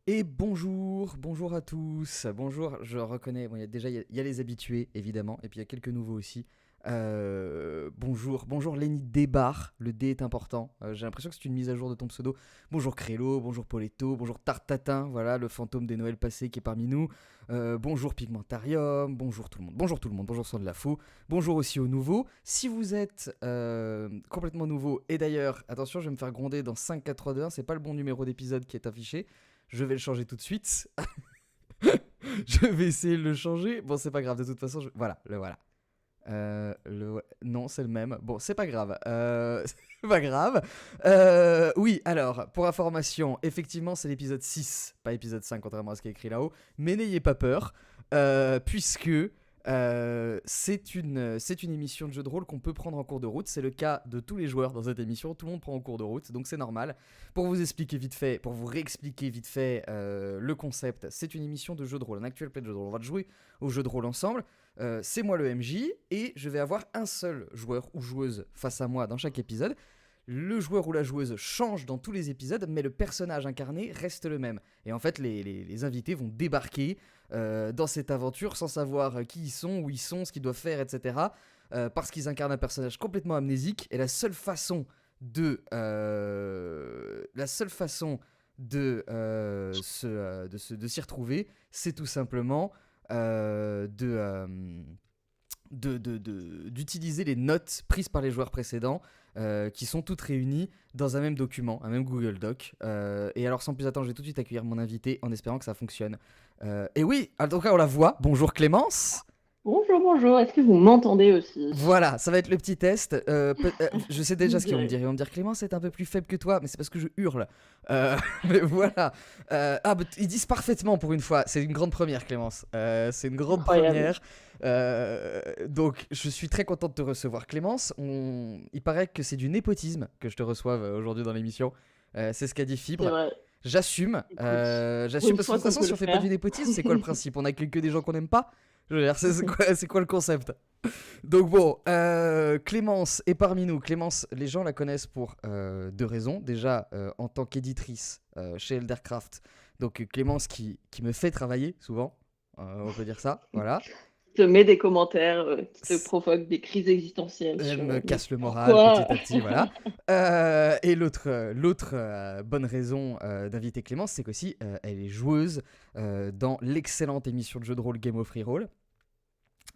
Et bonjour à tous. Bonjour, je reconnais, bon, il y a les habitués évidemment, et puis il y a quelques nouveaux aussi. Bonjour Lenny Desbarres, le D est important. J'ai l'impression que c'est une mise à jour de ton pseudo. Bonjour Crélo, bonjour Poletto, bonjour Tartatin, voilà le fantôme des Noëls passés qui est parmi nous. Bonjour Pigmentarium, bonjour tout le monde, bonjour tout le monde, bonjour Sang de la Faux, bonjour aussi aux nouveaux. Si vous êtes complètement nouveau, et d'ailleurs, attention, je vais me faire gronder dans 5, 4, 3, 2, 1, c'est pas le bon numéro d'épisode qui est affiché. Je vais le changer tout de suite. Je vais essayer de le changer. Bon, c'est pas grave, de toute façon, voilà, le voilà. Non, c'est le même. Bon, c'est pas grave. C'est pas grave. Oui, alors, pour information, effectivement, c'est l'épisode 6, pas épisode 5, contrairement à ce qui est écrit là-haut. Mais n'ayez pas peur, puisque c'est une émission de jeu de rôle qu'on peut prendre en cours de route. C'est le cas de tous les joueurs dans cette émission. Tout le monde prend en cours de route, donc c'est normal. Pour vous expliquer vite fait, pour vous réexpliquer vite fait le concept, c'est une émission de jeu de rôle, un actuel play de jeu de rôle. On va jouer au jeu de rôle ensemble. C'est moi le MJ et je vais avoir un seul joueur ou joueuse face à moi dans chaque épisode. Le joueur ou la joueuse change dans tous les épisodes, mais le personnage incarné reste le même. Et en fait, les invités vont débarquer dans cette aventure sans savoir qui ils sont, où ils sont, ce qu'ils doivent faire, etc. Parce qu'ils incarnent un personnage complètement amnésique. Et la seule façon de s'y retrouver, c'est tout simplement d'utiliser les notes prises par les joueurs précédents, qui sont toutes réunies dans un même document, un même Google Doc. Et alors, sans plus attendre, je vais tout de suite accueillir mon invité en espérant que ça fonctionne. Et oui, en tout cas, on la voit. Bonjour Clémence. Bonjour, bonjour. Est-ce que vous m'entendez aussi? Voilà, ça va être le petit test. Je sais déjà ce qu'ils vont me dire. Direct. Ils vont me dire Clémence est un peu plus faible que toi, mais c'est parce que je hurle. Mais voilà. Ils disent parfaitement pour une fois. C'est une grande première, Clémence. C'est une grande Incroyable. première. Donc, je suis très content de te recevoir, Clémence. Il paraît que c'est du népotisme que je te reçoive aujourd'hui dans l'émission. C'est ce qu'a dit C'est Fibre. vrai. J'assume. Écoute, pour J'assume une parce que de fois toute qu'on façon, peut si le on fait pas du faire. népotisme, c'est quoi le principe? On accueille que des gens qu'on n'aime pas. Je veux dire, c'est quoi le concept? Donc bon, Clémence est parmi nous. Clémence, les gens la connaissent pour deux raisons. Déjà, en tant qu'éditrice chez Eldercraft. Donc Clémence qui me fait travailler souvent, on peut dire ça, voilà. Qui te met des commentaires qui te S- provoquent des crises existentielles Elle sur me mais casse le moral pourquoi? petit à petit, voilà. Et l'autre bonne raison d'inviter Clémence, c'est qu'aussi elle est joueuse dans l'excellente émission de jeu de rôle Game of Reroll.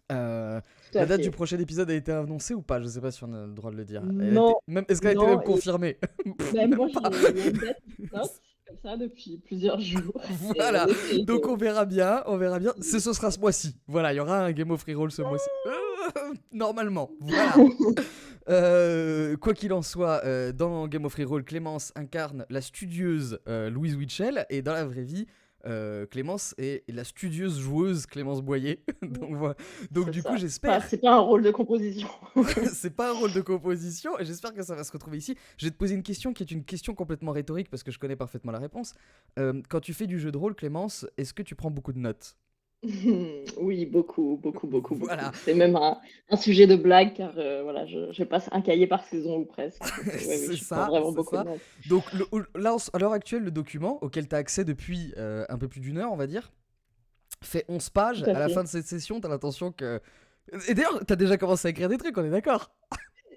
Tout La à date du fait. prochain épisode a été annoncée ou pas? Je sais pas si on a le droit de le dire. Non, Est-ce qu'elle a été non. même Et confirmée? ben, Même moi, pas. il y a une date qui saute comme ça depuis plusieurs jours. Et on Voilà. essaye Donc de. on verra bien, on verra bien. Ce sera ce mois-ci. Voilà, il y aura un Game of Reroll ce mois-ci. Normalement, voilà. Quoi qu'il en soit, dans Game of Reroll, Clémence incarne la studieuse Louise Witchell, et dans la vraie vie, Clémence est la studieuse joueuse Clémence Boyer. Donc, voilà. Donc C'est du coup, ça. j'espère. C'est pas un rôle de composition. C'est pas un rôle de composition, et j'espère que ça va se retrouver ici. Je vais te poser une question qui est une question complètement rhétorique parce que je connais parfaitement la réponse. Quand tu fais du jeu de rôle, Clémence, est-ce que tu prends beaucoup de notes? Oui, beaucoup, beaucoup, beaucoup, beaucoup. Voilà, C'est même un sujet de blague car voilà, je passe un cahier par saison ou presque. Donc, ouais, oui, c'est je prends ça, vraiment c'est beaucoup de ça. notes. Donc là, à l'heure actuelle, le document auquel tu as accès depuis un peu plus d'une heure, on va dire, fait 11 pages. Tout à À la fin fait. de cette session, tu as l'intention que... Et d'ailleurs, tu as déjà commencé à écrire des trucs, on est d'accord?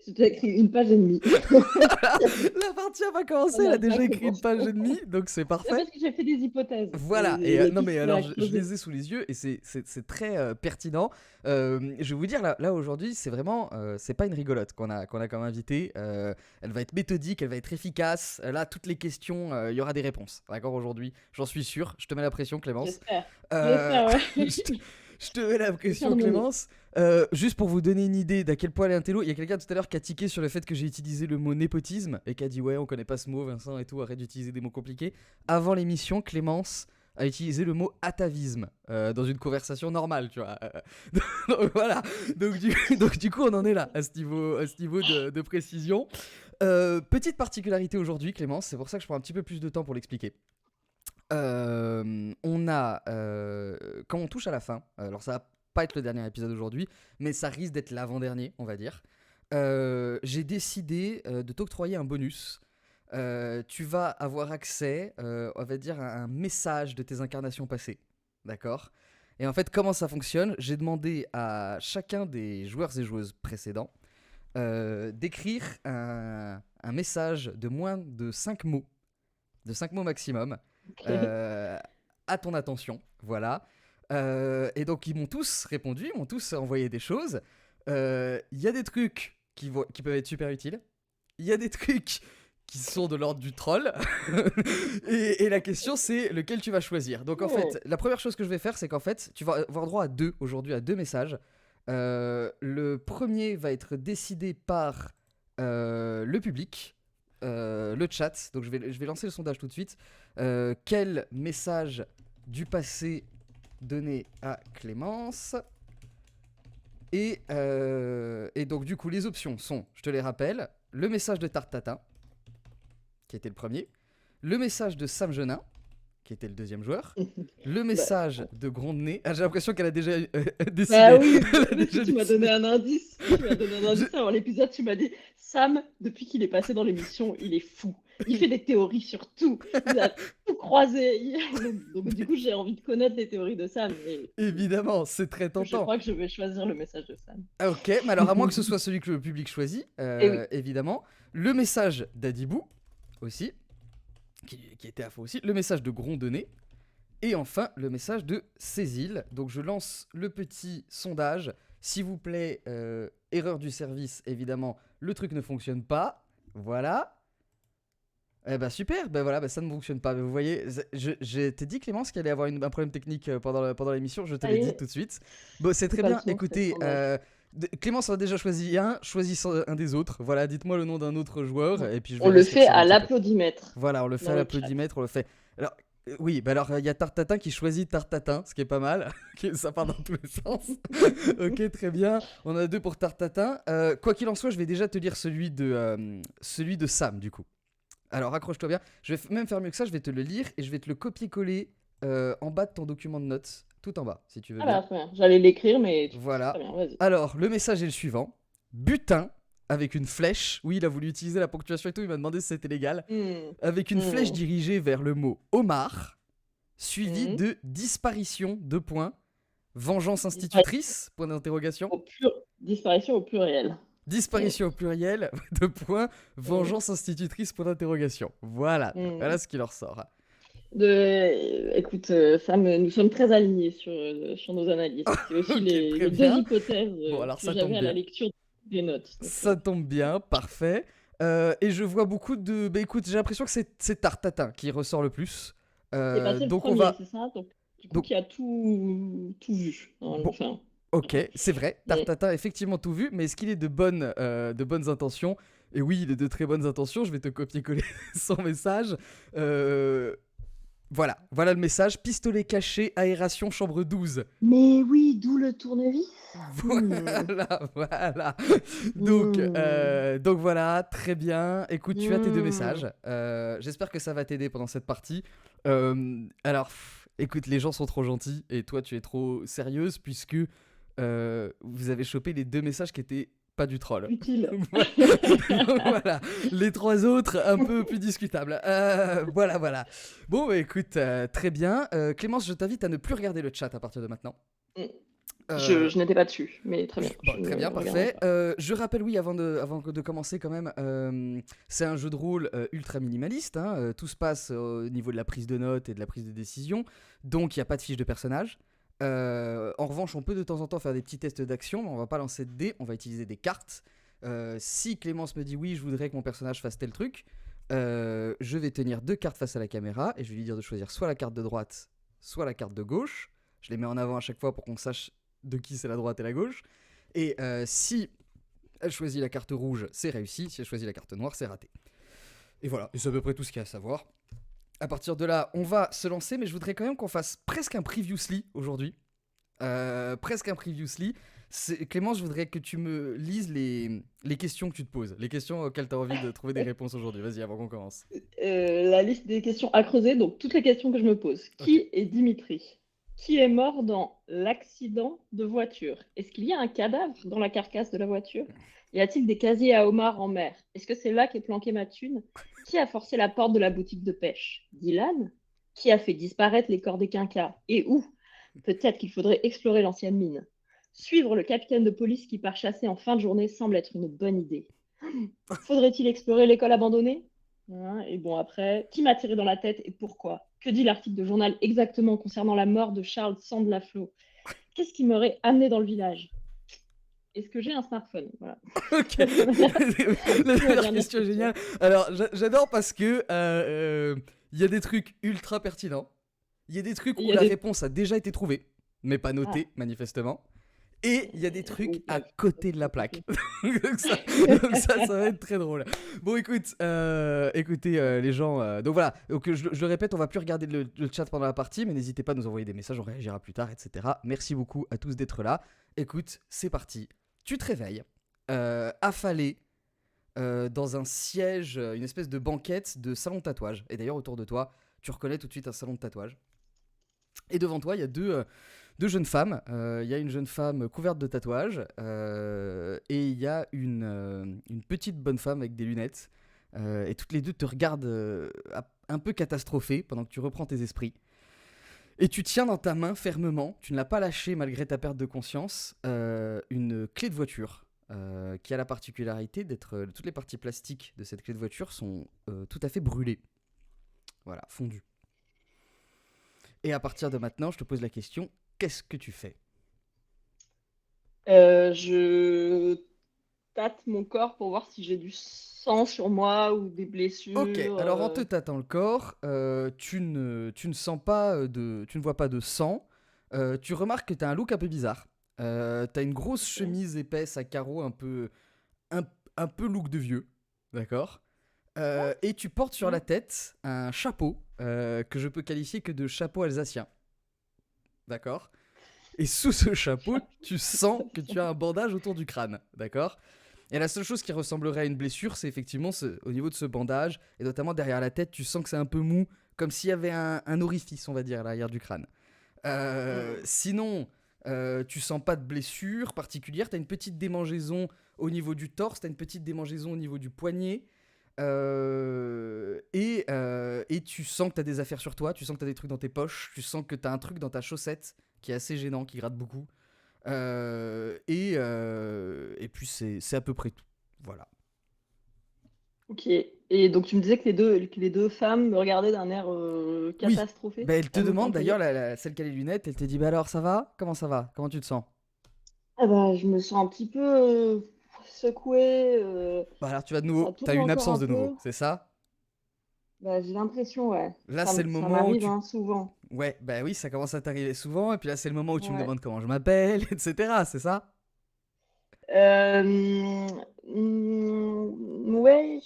J'ai déjà écrit une page et demie. La partie a pas commencé, On elle a a déjà déjà écrit une page et commencé. demie, donc c'est C'est parfait. parce que j'ai fait des hypothèses, Voilà, et des non mais pistes alors à je creuser. les ai sous les yeux et c'est très pertinent. Je vais vous dire là aujourd'hui, c'est vraiment c'est pas une rigolote qu'on a comme invité. Elle va être méthodique, elle va être efficace. Là, toutes les questions, il y aura des réponses. D'accord, aujourd'hui, j'en suis sûr. Je te mets la pression, Clémence. J'espère. Euh, J'espère, je, te, ouais. je te mets la Je vais faire pression, de mon mieux. Clémence. Juste pour vous donner une idée d'à quel point elle est intello, il y a quelqu'un tout à l'heure qui a tiqué sur le fait que j'ai utilisé le mot népotisme et qui a dit ouais, on connaît pas ce mot, Vincent et tout, arrête d'utiliser des mots compliqués. Avant l'émission, Clémence a utilisé le mot atavisme dans une conversation normale, tu vois. Donc voilà. Donc du coup, on en est là à ce niveau de précision. Petite particularité aujourd'hui, Clémence, c'est pour ça que je prends un petit peu plus de temps pour l'expliquer. Quand on touche à la fin, alors ça va pas être le dernier épisode aujourd'hui, mais ça risque d'être l'avant-dernier, on va dire. J'ai décidé de t'octroyer un bonus tu vas avoir accès, on va dire, à un message de tes incarnations passées. D'accord? Et en fait, comment ça fonctionne? J'ai demandé à chacun des joueurs et joueuses précédents d'écrire un message de moins de 5 mots, de 5 mots maximum, Ok. euh, à ton attention. Voilà. Et donc, ils m'ont tous répondu, ils m'ont tous envoyé des choses. Il y a des trucs qui peuvent être super utiles. Il y a des trucs qui sont de l'ordre du troll. Et la question, c'est lequel tu vas choisir. Donc, en Oh. fait, la première chose que je vais faire, c'est qu'en fait, tu vas avoir droit à deux aujourd'hui, à deux messages. Le premier va être décidé par le public, le chat. Donc, je vais lancer le sondage tout de suite. Quel message du passé donner à Clémence? Et donc, du coup, les options sont, je te les rappelle, le message de Tartatin, qui était le premier, le message de Sam Genin, qui était le deuxième joueur, le Bah, message de Grondenay. Ah, j'ai l'impression qu'elle a déjà bah décidé. oui, Elle a mais déjà si tu m'as décidé. donné un indice, tu m'as donné un Je- indice avant l'épisode, tu m'as dit Sam, depuis qu'il est passé dans l'émission, il est fou. Il fait des théories sur tout. Il a tout croisé. Donc, du coup, j'ai envie de connaître les théories de Sam. Et Évidemment, c'est très je tentant. crois que je vais choisir le message de Sam. Ah, ok, mais alors à moins que ce soit celui que le public choisit, Et oui. évidemment. Le message d'Adibou, aussi, qui était à faux aussi. Le message de Grondonnet. Et enfin, le message de Cécile. Donc je lance le petit sondage. S'il vous plaît, erreur du service, évidemment, le truc ne fonctionne pas. Voilà. Eh ben super, ben voilà, ben ça ne fonctionne pas. Mais vous voyez, je t'ai dit Clémence qu'il allait avoir un problème technique pendant l'émission, je te Ça l'ai y dit est, tout de suite. Bon, c'est c'est très pas le bien, son, c'est le écoutez, sondage. Clémence en a déjà choisi un, choisissez un des autres. Voilà, dites-moi le nom d'un autre joueur et puis je On verrai le ce que fait ressort à un petit peu. l'applaudimètre Voilà, on le fait dans à le chat. l'applaudimètre, on le fait. Alors, oui, bah alors il y a Tartatin qui choisit Tartatin, ce qui est pas mal. Ça part dans tous les sens. Ok, très bien. On en a deux pour Tartatin. Quoi qu'il en soit, je vais déjà te lire celui de Sam, du coup. Alors, accroche-toi bien. Je vais même faire mieux que ça, je vais te le lire et je vais te le copier-coller en bas de ton document de notes, tout en bas, si tu veux Ah bien. bah, très bien. J'allais l'écrire, mais c'est très Voilà. bien, vas-y. Alors, le message est le suivant. Butin, avec une flèche. Oui, il a voulu utiliser la ponctuation et tout, il m'a demandé si c'était légal. Hmm, Avec une flèche hmm, dirigée vers le mot homard, suivi hmm. de disparition, deux points. Vengeance Disparition institutrice, point d'interrogation. disparition au pluriel. Hmm, Disparition au pluriel, deux points. hmm, Vengeance institutrice, point d'interrogation. Voilà, hmm. voilà ce qui leur sort. Écoute, Sam, nous sommes très alignés sur nos analyses. C'est aussi Ok, très les deux bien. hypothèses Bon, alors que ça j'avais tombe à la bien. lecture des notes. Donc, Ça tombe bien, parfait. Et je vois beaucoup de. Bah écoute, j'ai l'impression que c'est Tartatin qui ressort le plus. c'est passé le Donc on premier, c'est va. ça? Donc, du coup, Donc, qui a tout vu. bon, Enfin, ok, c'est vrai. hmm. Tartatin a effectivement tout vu, mais est-ce qu'il est de bonnes intentions? Et oui, il est de très bonnes intentions. Je vais te copier-coller son message. Euh, voilà le message. Pistolet caché, aération, chambre 12. Mais oui, d'où le tournevis. Hmm, Voilà. hmm, Donc voilà, très bien. Écoute, tu as tes deux hmm. messages. J'espère que ça va t'aider pendant cette partie. Alors, écoute, les gens sont trop gentils et toi, tu es trop sérieuse puisque vous avez chopé les deux messages qui étaient pas du troll. Utile. Donc voilà, les trois autres un peu plus discutables. Voilà. Bon, bah, écoute, très bien. Clémence, je t'invite à ne plus regarder le chat à partir de maintenant. Hmm. Euh, Je n'étais pas dessus, mais très bien, Bon, je très bien, ne regarderai parfait. pas. Je rappelle, oui, avant de commencer quand même, c'est un jeu de rôle ultra minimaliste, hein, tout se passe au niveau de la prise de notes et de la prise de décision, donc il n'y a pas de fiche de personnage. En revanche, on peut de temps en temps faire des petits tests d'action, mais on va pas lancer de dés, on va utiliser des cartes. Si Clémence me dit oui, je voudrais que mon personnage fasse tel truc, je vais tenir deux cartes face à la caméra et je vais lui dire de choisir soit la carte de droite, soit la carte de gauche. Je les mets en avant à chaque fois pour qu'on sache de qui c'est la droite et la gauche. Et si elle choisit la carte rouge, c'est réussi. Si elle choisit la carte noire, c'est raté. Et voilà, et c'est à peu près tout ce qu'il y a à savoir. À partir de là, on va se lancer, mais je voudrais quand même qu'on fasse presque un previously aujourd'hui. Presque un previously. Clément, je voudrais que tu me lises les questions que tu te poses, les questions auxquelles tu as envie de trouver des réponses aujourd'hui. Vas-y, avant qu'on commence. La liste des questions à creuser, donc toutes les questions que je me pose. Ok. Qui est Dimitri? Qui est mort dans l'accident de voiture? Est-ce qu'il y a un cadavre dans la carcasse de la voiture? Y a-t-il des casiers à homard en mer? Est-ce que c'est là qu'est planquée ma thune? Qui a forcé la porte de la boutique de pêche? Dylan? Qui a fait disparaître les corps des quinquas? Et où? Peut-être qu'il faudrait explorer l'ancienne mine. Suivre le capitaine de police qui part chasser en fin de journée semble être une bonne idée. Faudrait-il explorer l'école abandonnée? Hein, et bon, après, qui m'a tiré dans la tête et pourquoi? Que dit l'article de journal exactement concernant la mort de Charles Sandlaflo? Qu'est-ce qui m'aurait amené dans le village? Est-ce que j'ai un smartphone? Voilà. Ok. La C'est ma dernière dernière question est question. géniale. Alors, j'adore parce que il y a des trucs ultra pertinents. Il y a des trucs Il où y a la des... réponse a déjà été trouvée, mais pas Ah, notée, manifestement. Et il y a des trucs oui, à bref, côté de la c'est plaque. compliqué. Ça va être très drôle. Bon, écoute, écoutez, les gens. Donc voilà, donc, je le répète, on va plus regarder le chat pendant la partie, mais n'hésitez pas à nous envoyer des messages, on réagira plus tard, etc. Merci beaucoup à tous d'être là. Écoute, c'est parti. Tu te réveilles, affalé, dans un siège, une espèce de banquette de salon de tatouage. Et d'ailleurs, autour de toi, tu reconnais tout de suite un salon de tatouage. Et devant toi, il y a deux jeunes femmes. Il y a une jeune femme couverte de tatouages et il y a une petite bonne femme avec des lunettes. Et toutes les deux te regardent un peu catastrophées pendant que tu reprends tes esprits. Et tu tiens dans ta main fermement, tu ne l'as pas lâchée malgré ta perte de conscience, une clé de voiture qui a la particularité d'être. Toutes les parties plastiques de cette clé de voiture sont tout à fait brûlées. Voilà, fondues. Et à partir de maintenant, je te pose la question, qu'est-ce que tu fais? Je tâte mon corps pour voir si j'ai du sang sur moi ou des Ok, blessures. alors en te tâtant le corps, tu ne sens pas tu ne vois pas de sang. Tu remarques que tu as un look un peu bizarre. Tu as une grosse Ok. chemise épaisse à carreaux un, un peu look de vieux, d'accord. Et tu portes sur la Ouais. tête un chapeau que je peux qualifier que de chapeau alsacien, d'accord. Et sous ce chapeau, tu sens que tu as un bandage autour du crâne, d'accord. Et la seule chose qui ressemblerait à une blessure, c'est effectivement au niveau de ce bandage, et notamment derrière la tête, tu sens que c'est un peu mou, comme s'il y avait un orifice, on va dire, à l'arrière du crâne. Hmm. Sinon, tu sens pas de blessure particulière, tu as une petite démangeaison au niveau du torse, tu as une petite démangeaison au niveau du poignet, et tu sens que tu as des affaires sur toi, tu sens que tu as des trucs dans tes poches, tu sens que tu as un truc dans ta chaussette qui est assez gênant, qui gratte beaucoup. Et puis c'est à peu près tout. Voilà. Ok. Et donc tu me disais que les deux femmes me regardaient d'un air Oui. catastrophé. Bah, elle te Elles m'ont fait un demande peu dire. d'ailleurs, celle qui a les lunettes, elle te dit bah alors ça va? Comment ça va? Comment tu te sens? Ah bah, je me sens un petit peu secouée. Bah alors tu vas de Ça nouveau. T'as tourne une encore absence un de nouveau, peu. c'est ça? Bah, j'ai l'impression, ouais. Là c'est le Ça moment où m'arrive tu. hein, souvent. Ouais, bah oui, ça commence à t'arriver souvent, et puis là c'est le moment où tu me Ouais. demandes comment je m'appelle, etc. C'est ça? Euh, ouais.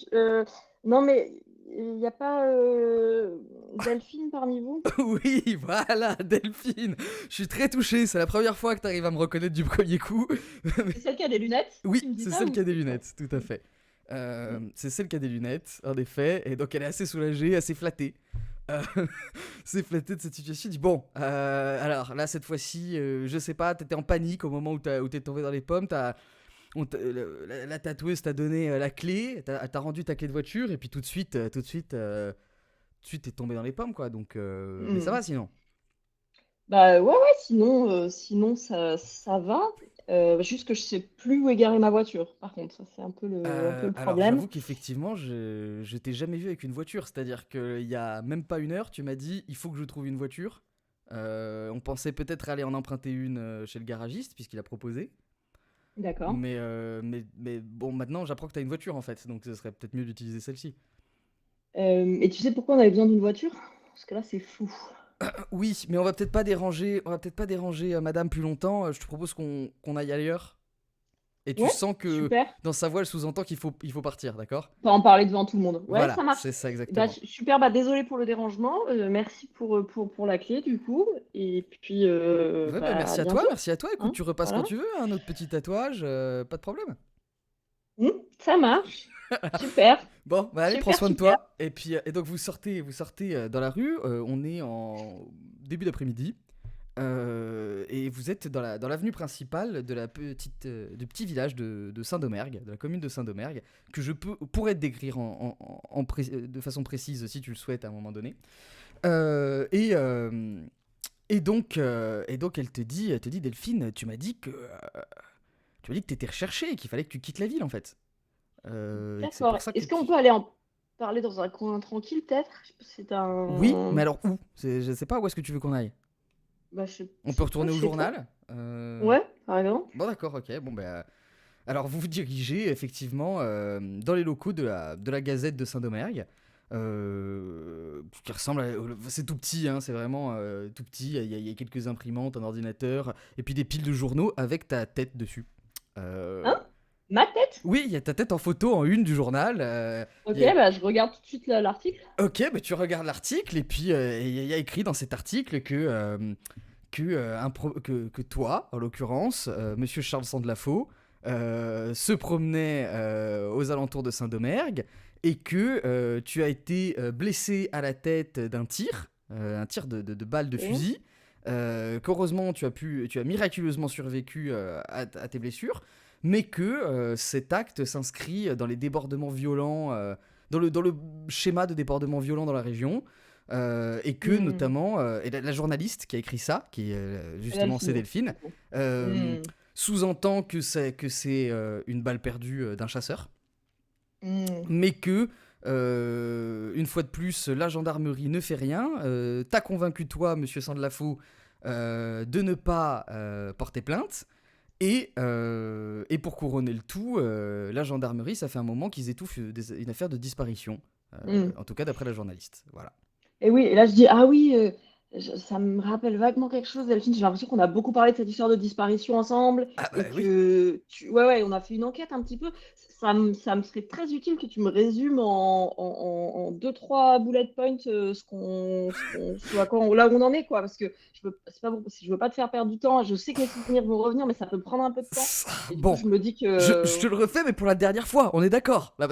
Non, mais il n'y a pas Delphine parmi vous? Oui, voilà, Delphine. Je suis très touché, c'est la première fois que t'arrives à me reconnaître du premier coup. C'est celle qui a des lunettes qui Oui, me dit c'est ça celle qui a ou... des Ouais. lunettes, tout à fait. Ok. C'est celle qui a des lunettes, en effet, et donc elle est assez soulagée, assez flattée. Euh, c'est flattée de cette situation. Elle dit bon, alors là cette fois-ci, je sais pas, t'étais en panique au moment où t'es tombé dans les pommes. La tatoueuse t'a donné la clé, t'as rendu ta clé de voiture, et puis tout de suite t'es tombé dans les pommes, quoi. Donc, mais ça Hmm. va sinon. Bah ouais, ouais, sinon ça va. Juste que je sais plus où est garée ma voiture, par contre. Ça, c'est un peu le Alors problème. j'avoue qu'effectivement, je t'ai jamais vu avec une voiture. C'est-à-dire qu'il y a même pas une heure, tu m'as dit il faut que je trouve une voiture. On pensait peut-être aller en emprunter une chez le garagiste, puisqu'il a proposé. D'accord. Mais bon, maintenant j'apprends que t'as une voiture en fait, donc ce serait peut-être mieux d'utiliser celle-ci. Et tu sais pourquoi on avait besoin d'une voiture? Parce que là, c'est fou. Oui, mais on va peut-être pas déranger madame plus longtemps. Je te propose qu'on aille ailleurs. Et tu Ouais, sens que super. dans sa voix, elle sous-entend il faut partir, d'accord. On va en parler devant tout le monde. Ouais, ça Voilà, marche. c'est ça Bah, exactement. super, bah, désolé pour le dérangement. Merci pour la clé, du coup. Et puis, Ouais, bah bah, à merci à toi, bientôt. merci à toi. Écoute, Hein, tu repasses quand voilà. tu veux, hein, notre petit tatouage, pas de problème. Hmm, ça marche. Super. Bon, bah allez, prends Super, soin de super. toi. Et puis, et donc vous sortez dans la rue. On est en début d'après-midi. Et vous êtes dans l'avenue principale de du petit village de Saint-Domergue, de la commune de Saint-Domergue, que pourrais te décrire de façon précise si tu le souhaites à un moment donné. Euh, et, euh, et donc elle te dit Delphine, tu m'as dit que t'étais recherchée et qu'il fallait que tu quittes la ville en fait. Et que c'est pour D'accord. ça que Est-ce qu'on peut aller en parler dans un coin tranquille, peut-être? C'est Oui, mais un... alors où? Je sais pas où est-ce que tu veux qu'on aille. Bah, On je peut sais pas, retourner au chez toi. journal. Ouais, par exemple. Bon d'accord, ok. Bon ben, alors vous vous dirigez effectivement dans les locaux de la Gazette de Saint-Domergue. Qui ressemble à... C'est tout petit, hein, c'est vraiment tout petit. Il y a quelques imprimantes, un ordinateur, et puis des piles de journaux avec ta tête dessus. Euh, Hein? Ma tête? Oui, il y a ta tête en photo en une du journal. Ok, bah, je regarde tout de suite l'article. Ok, bah tu regardes l'article, et puis il y a écrit dans cet article que toi, en l'occurrence, Monsieur Charles Sandlafaux, se promenait aux alentours de Saint-Domergue et que tu as été blessé à la tête d'un tir, un tir de balle de Ok. fusil, qu'heureusement tu as miraculeusement survécu à tes blessures, mais que cet acte s'inscrit dans les débordements violents, dans le schéma de débordements violents dans la région. Et que Hmm. notamment, et la journaliste qui a écrit ça, qui est justement c'est Delphine, Delphine, du coup. euh, Hmm. sous-entend que c'est une balle perdue d'un chasseur, Hmm. mais que une fois de plus la gendarmerie ne fait rien. T'as convaincu toi, Monsieur Sandlafaux, de ne pas porter plainte. Et pour couronner le tout, la gendarmerie, ça fait un moment qu'ils étouffent une affaire de disparition. Hmm. En tout cas, d'après la journaliste. Voilà. Et oui, et là je dis, ah oui, ça me rappelle vaguement quelque chose, Delphine. J'ai l'impression qu'on a beaucoup parlé de cette histoire de disparition ensemble Ah bah et oui. que ouais, ouais, on a fait une enquête un petit peu. Ça me serait très utile que tu me résumes en deux, trois bullet points ce à quoi là où on en est, quoi. Parce que c'est pas bon, je veux pas te faire perdre du temps. Je sais que mes souvenirs vont revenir, mais ça peut prendre un peu de temps. Et du coup, Bon, je me dis je que. te le refais, mais pour la dernière fois, on est d'accord. Là,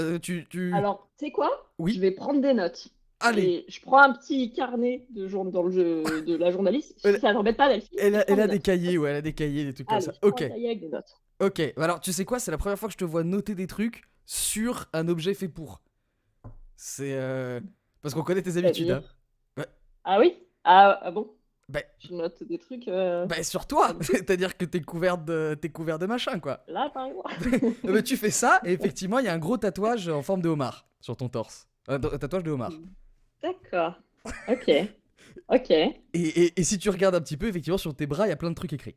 Alors, tu sais quoi? Je Oui, vais prendre des notes. allez. Et je prends un petit carnet dans le jeu de la journaliste. Si Elle, ça t'embête pas, Delphine, elle et je a, prends elle des a des notes. cahiers, ouais, elle a des cahiers, des trucs comme Allez, ça. je prends Ok, un cahier avec des notes. ok. Alors, tu sais quoi, c'est la première fois que je te vois noter des trucs sur un objet fait pour. C'est parce qu'on connaît tes habitudes, C'est-à-dire. hein. Ouais, Ah oui? Ah bon? bah, Je note des trucs bah, sur toi, comme c'est-à-dire que t'es couvert de machin, quoi. là, par exemple. Bah, tu fais ça, et effectivement, il y a un gros tatouage en forme de homard sur ton torse. Un tatouage de homard. D'accord. Ok. Ok. Et si tu regardes un petit peu, effectivement, sur tes bras, il y a plein de trucs écrits.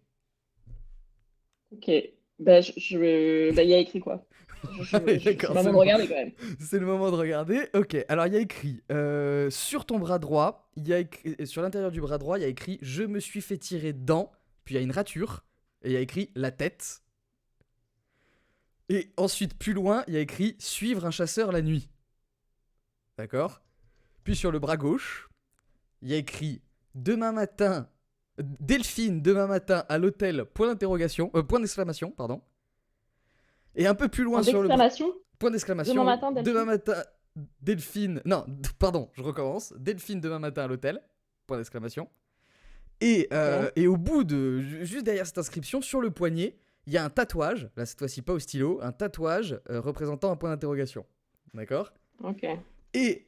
Ok. Bah, bah, il y a écrit quoi? Allez, C'est d'accord, le c'est moment le, de regarder quand même. c'est le moment de regarder. Ok, alors il y a écrit sur ton bras droit, sur l'intérieur du bras droit, il y a écrit je me suis fait tirer dans, puis il y a une rature, et il y a écrit la tête. Et ensuite, plus loin, il y a écrit suivre un chasseur la nuit. D'accord. Puis sur le bras gauche, il y a écrit demain matin, Delphine, demain matin à l'hôtel, point d'interrogation, point d'exclamation, pardon. Et un peu plus loin Point sur le bras, d'exclamation. point Demain d'exclamation, oui. matin, Demain Delphine. matin, Delphine. Non, pardon, je recommence. Delphine demain matin à l'hôtel. Point d'exclamation. Et, Ok. au bout de. Juste derrière cette inscription, sur le poignet, il y a un tatouage. Là, cette fois-ci, pas au stylo. Un tatouage représentant un point d'interrogation. D'accord. Ok. Et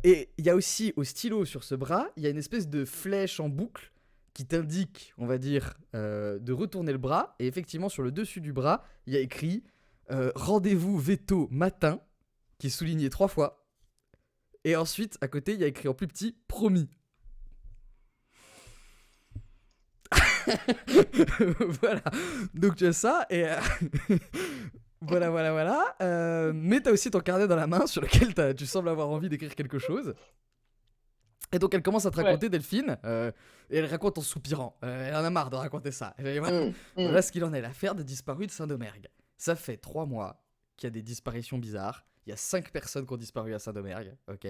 il y a aussi au stylo sur ce bras, il y a une espèce de flèche en boucle qui t'indique, on va dire, de retourner le bras. Et effectivement, sur le dessus du bras, il y a écrit rendez-vous veto matin, qui est souligné 3 fois. Et ensuite, à côté, il y a écrit en plus petit promis. Voilà. Donc tu as ça et voilà, voilà, voilà. Mais t'as aussi ton carnet dans la main sur lequel tu sembles avoir envie d'écrire quelque chose. Et donc elle commence à te Ouais. raconter Delphine, et elle raconte en soupirant. Elle en a marre de raconter ça. Et voilà, Hmm, hmm. voilà ce qu'il en est. L'affaire des disparus de Saint-Domergue. Ça fait 3 mois qu'il y a des disparitions bizarres. Il y a 5 personnes qui ont disparu à Saint-Domergue. Ok.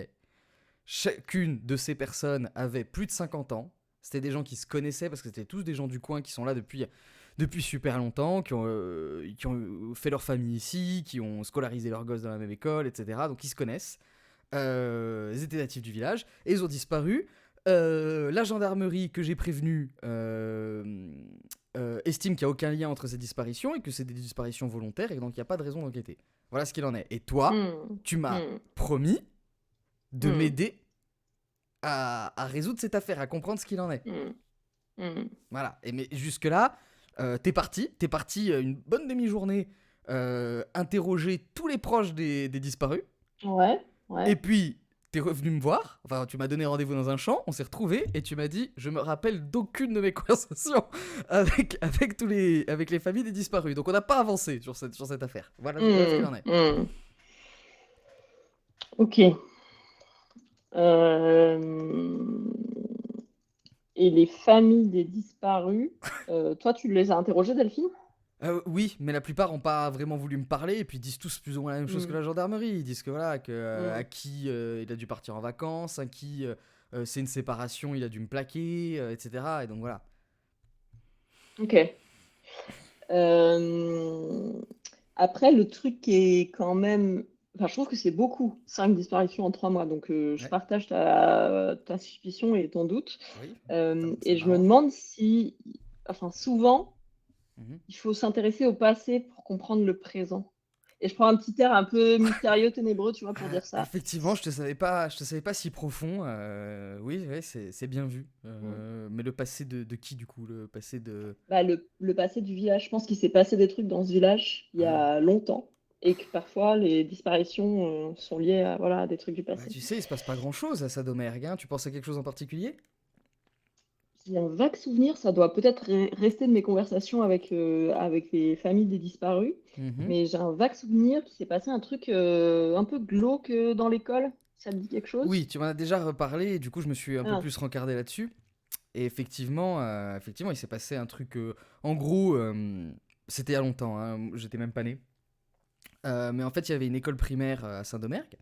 Chacune de ces personnes avait plus de 50 ans. C'était des gens qui se connaissaient parce que c'était tous des gens du coin qui sont là depuis super longtemps, qui ont fait leur famille ici, qui ont scolarisé leurs gosses dans la même école, etc. Donc ils se connaissent. Ils étaient natifs du village et ils ont disparu La gendarmerie que j'ai prévenue estime qu'il n'y a aucun lien entre ces disparitions et que c'est des disparitions volontaires et donc il n'y a pas de raison d'enquêter. Voilà ce qu'il en est. Et toi, Hmm. tu m'as Hmm. promis de Hmm. m'aider à résoudre cette affaire, à comprendre ce qu'il en est. Hmm. Hmm. Voilà. Et mais jusque-là, t'es parti une bonne demi-journée interroger tous les proches des disparus. Ouais, Et ouais. puis, t'es revenu me voir, enfin, tu m'as donné rendez-vous dans un champ, on s'est retrouvés, et tu m'as dit, je me rappelle d'aucune de mes conversations avec les familles des disparus. Donc on n'a pas avancé sur cette affaire. Voilà ce qu'il Hmm. en est. Hmm. Ok. Euh, Et les familles des disparus, toi, tu les as interrogées, Delphine? Oui, mais la plupart n'ont pas vraiment voulu me parler, et puis ils disent tous plus ou moins la même chose que Hmm. la gendarmerie. Ils disent que voilà, à Hmm. qui il a dû partir en vacances, à qui c'est une séparation, il a dû me plaquer, etc. Et donc voilà. Ok. Euh, Après, le truc qui est quand même... Enfin, je trouve que c'est beaucoup, 5 disparitions en 3 mois. Donc, je Ouais, partage ta suspicion et ton doute. oui, ça Et je me m'arrange. demande si... Enfin, souvent, Mhm. il faut s'intéresser au passé pour comprendre le présent. Et je prends un petit air un peu mystérieux, ténébreux, tu vois, pour Ah, dire ça. effectivement, je te savais pas si profond. Oui, ouais, c'est bien vu. Mais le passé de qui du coup? Le passé de. Bah, le passé du village, je pense qu'il s'est passé des trucs dans ce village il y Ah, a longtemps et que parfois les disparitions sont liées à, voilà, à des trucs du bah, passé. tu sais, il se passe pas grand chose à Sadomergue, hein. Tu penses à quelque chose en particulier? J'ai un vague souvenir, ça doit peut-être rester de mes conversations avec les familles des disparus, Mhm. mais j'ai un vague souvenir qu'il s'est passé un truc un peu glauque dans l'école. Ça te dit quelque Oui, chose? tu m'en as déjà reparlé, et du coup, je me suis un peu Ah. plus rencardé là-dessus. Et effectivement, il s'est passé un truc. En gros, c'était il y a longtemps, hein, j'étais même pas né. Mais en fait, il y avait une école primaire à Saint-Domergue.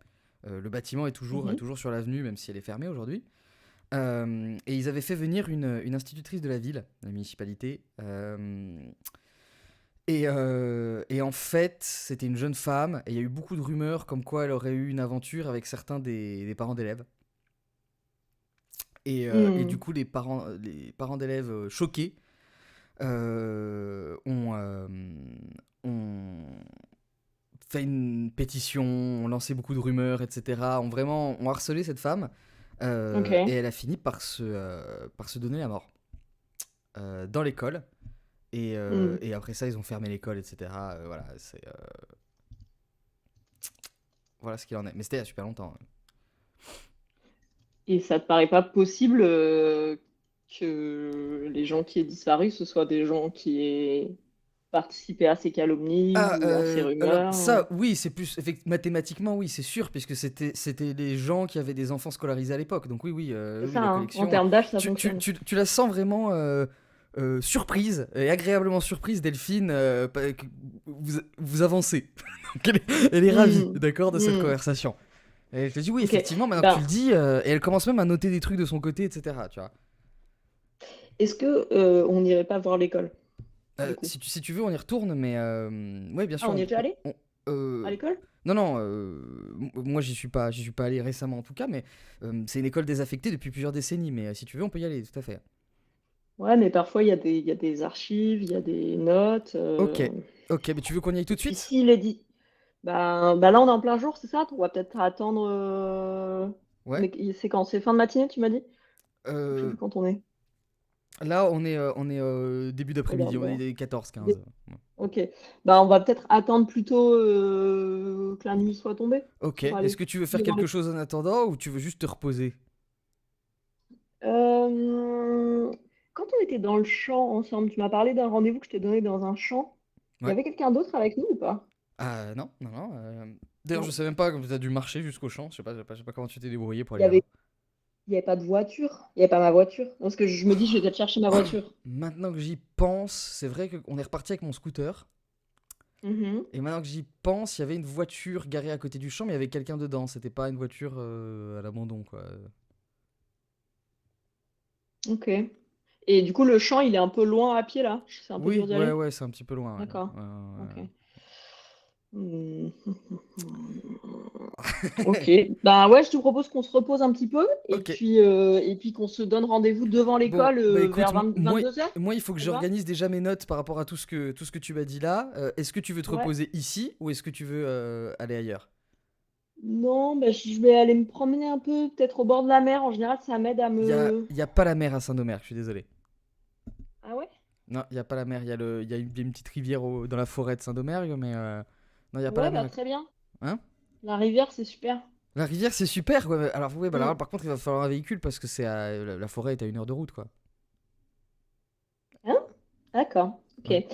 Le bâtiment est Mhm. toujours sur l'avenue, même si elle est fermée aujourd'hui. Et ils avaient fait venir une institutrice de la ville, de la municipalité. Et en fait, c'était une jeune femme, et il y a eu beaucoup de rumeurs comme quoi elle aurait eu une aventure avec certains des parents d'élèves. Et du Hmm. coup, les parents d'élèves choqués euh, ont, euh, ont fait une pétition, ont lancé beaucoup de rumeurs, etc. Ont harcelé cette femme. Et Ok. elle a fini par se donner la mort dans l'école. Hmm. Et après ça, ils ont fermé l'école, etc. Voilà ce qu'il en est. Mais c'était il y a super longtemps, hein. Et ça te paraît pas possible que les gens qui aient disparu, ce soient des gens qui aient participé à ces calomnies ou à ces Alors rumeurs? ça, oui, c'est plus mathématiquement, oui, c'est sûr, puisque c'était les gens qui avaient des enfants scolarisés à l'époque. Donc oui, C'est oui, ça, la hein. En collection. termes d'âge, ça fonctionne. Tu la sens vraiment surprise et agréablement surprise, Delphine. Que vous avancez. Donc elle est ravie, Hmm. d'accord, de cette Hmm. conversation. Et je te dis oui, Ok. effectivement, maintenant que tu Ben, le dis, et elle commence même à noter des trucs de son côté, etc. Tu vois. est-ce que on n'irait pas voir l'école, du coup? Si tu veux, on y retourne, mais ouais, bien Ah, sûr. on y est déjà allé? À Euh, l'école? non, non, moi j'y suis pas allé récemment en tout cas, mais c'est une école désaffectée depuis plusieurs décennies. Mais si tu veux, on peut y aller, tout à fait. Ouais, mais parfois il y a des archives, il y a des notes. Ok, ok, mais tu veux qu'on y aille tout Et de puis suite? s'il est dit, bah là on est en plein jour, c'est ça? On va peut-être attendre. Ouais. C'est quand? C'est fin de matinée, tu m'as dit? Je sais Euh, plus quand on est. Là, on est début Oh là d'après-midi, on là. est 14-15. Ouais. Ok. Bah, on va peut-être attendre plutôt que la nuit soit tombée Ok, pour est-ce aller que tu veux faire devant quelque les... chose en attendant ou tu veux juste te reposer? Euh, Quand on était dans le champ ensemble, tu m'as parlé d'un rendez-vous que je t'ai donné dans un champ. Il y Ouais. avait quelqu'un d'autre avec nous ou pas? Ah non, non, non. D'ailleurs, je Non. sais même pas comment tu as dû marcher jusqu'au champ. Je sais pas comment tu t'es débrouillé pour Il y aller là-bas. avait, il y avait pas de voiture. Il y avait pas ma voiture. Parce que je me dis, je vais peut-être chercher ma voiture. Maintenant que j'y pense, c'est vrai qu'on est reparti avec mon scooter. Mhm. Et maintenant que j'y pense, il y avait une voiture garée à côté du champ, mais il y avait quelqu'un dedans. C'était pas une voiture à l'abandon, quoi. Ok. Et du coup, le champ, il est un peu loin à pied là. C'est un peu dur Oui, d'y aller. ouais, c'est un petit peu loin, ouais. D'accord. Ok. Hmm. Ok. Bah ouais, je te propose qu'on se repose un petit peu Ok. et puis qu'on se donne rendez-vous devant Bon, l'école bah écoute, vers 22 heures. moi, il faut que Ça te va? j'organise déjà mes notes par rapport à tout ce que tu m'as dit là. Est-ce que tu veux te Ouais. reposer ici ou est-ce que tu veux aller ailleurs? Non, bah, je vais aller me promener un peu, peut-être au bord de la mer. En général, ça m'aide à me. Il y a pas la mer à Saint-Domergue, je suis désolé. Ah ouais? Non, il y a pas la mer. Il y a une petite rivière dans la forêt de Saint-Domergue, mais non, il y a pas la Ouais, mer. bah très bien. Hein? La rivière, c'est super. La rivière, c'est super. Ouais, alors, ouais, bah, Hmm. alors, par contre, il va falloir un véhicule parce que la forêt est à 1 heure de route, quoi. Hein? D'accord. Ok. Ouais.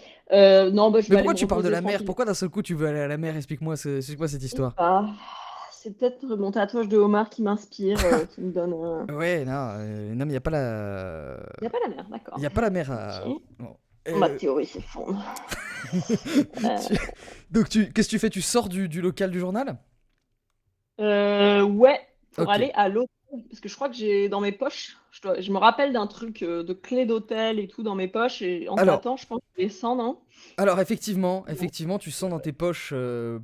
Non, bah je Mais vais aller pourquoi me tu parles de reposer la mer? tranquille. Pourquoi d'un seul coup tu veux aller à la mer? Explique-moi, c'est quoi cette Et histoire? bah, c'est peut-être mon tatouage de homard qui m'inspire, qui me donne. Ouais, non, mais il y a pas la, Il n'y a pas la mer, il d'accord. y a pas la mer à. Ok. Bon. Ma Euh, théorie s'effondre. Euh, tu- Donc qu'est-ce que tu fais? Tu sors du local du journal? ouais, pour Ok. aller à l'hôtel, parce que je crois que j'ai dans mes poches, je me rappelle d'un truc de clé d'hôtel et tout dans mes poches, et en Alors, tâtant, je pense que je descends, non? alors effectivement, Non. tu sens dans tes poches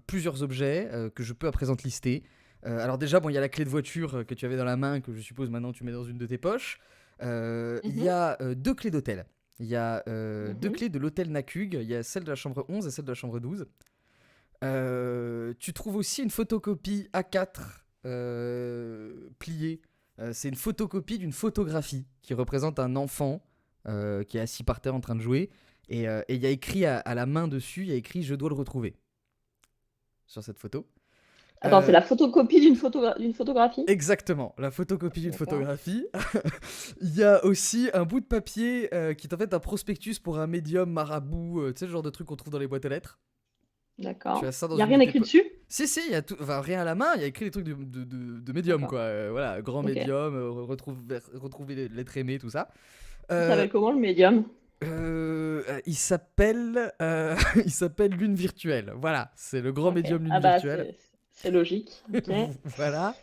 plusieurs objets que je peux à présent te lister. Alors déjà, bon, il y a la clé de voiture que tu avais dans la main, que je suppose maintenant tu mets dans une de tes poches. Il y Mhm, a deux clés d'hôtel. Il y a deux mhm. clés de l'hôtel Nacug. Il y a celle de la chambre 11 et celle de la chambre 12. Tu trouves aussi une photocopie A4 pliée. C'est une photocopie d'une photographie qui représente un enfant qui est assis par terre en train de jouer. Et il y a écrit à la main dessus, il y a écrit «Je dois le retrouver» sur cette photo. Attends, c'est Euh, la photocopie d'une photographie? Exactement, la photocopie d'une D'accord. photographie. Il y a aussi un bout de papier qui est en fait un prospectus pour un médium marabout, tu sais, le genre de truc qu'on trouve dans les boîtes aux lettres. Tu D'accord. as ça dans Il n'y a une rien de tes écrit dessus? Si, si, il y a tout, enfin, rien à la main, il y a écrit des trucs de médium, D'accord. quoi. Voilà, grand Ok. médium, retrouver l'être aimé, tout ça. Il Euh, s'appelle comment le médium? il s'appelle il s'appelle Lune Virtuelle. Voilà, c'est le grand Ok. médium Lune Ah bah Virtuelle. c'est logique. Ok. Voilà.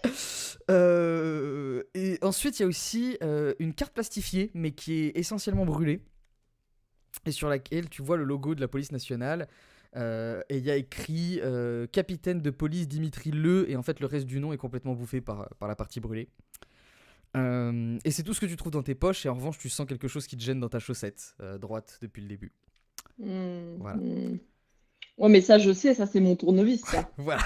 Et ensuite, il y a aussi une carte plastifiée, mais qui est essentiellement brûlée, et sur laquelle tu vois le logo de la police nationale. Et il y a écrit capitaine de police Dimitri Le, et en fait le reste du nom est complètement bouffé par la partie brûlée. Et c'est tout ce que tu trouves dans tes poches, et en revanche tu sens quelque chose qui te gêne dans ta chaussette droite depuis le début. Hmm, Voilà. hmm. Ouais, mais ça, je sais, ça, c'est mon tournevis, ça. Voilà,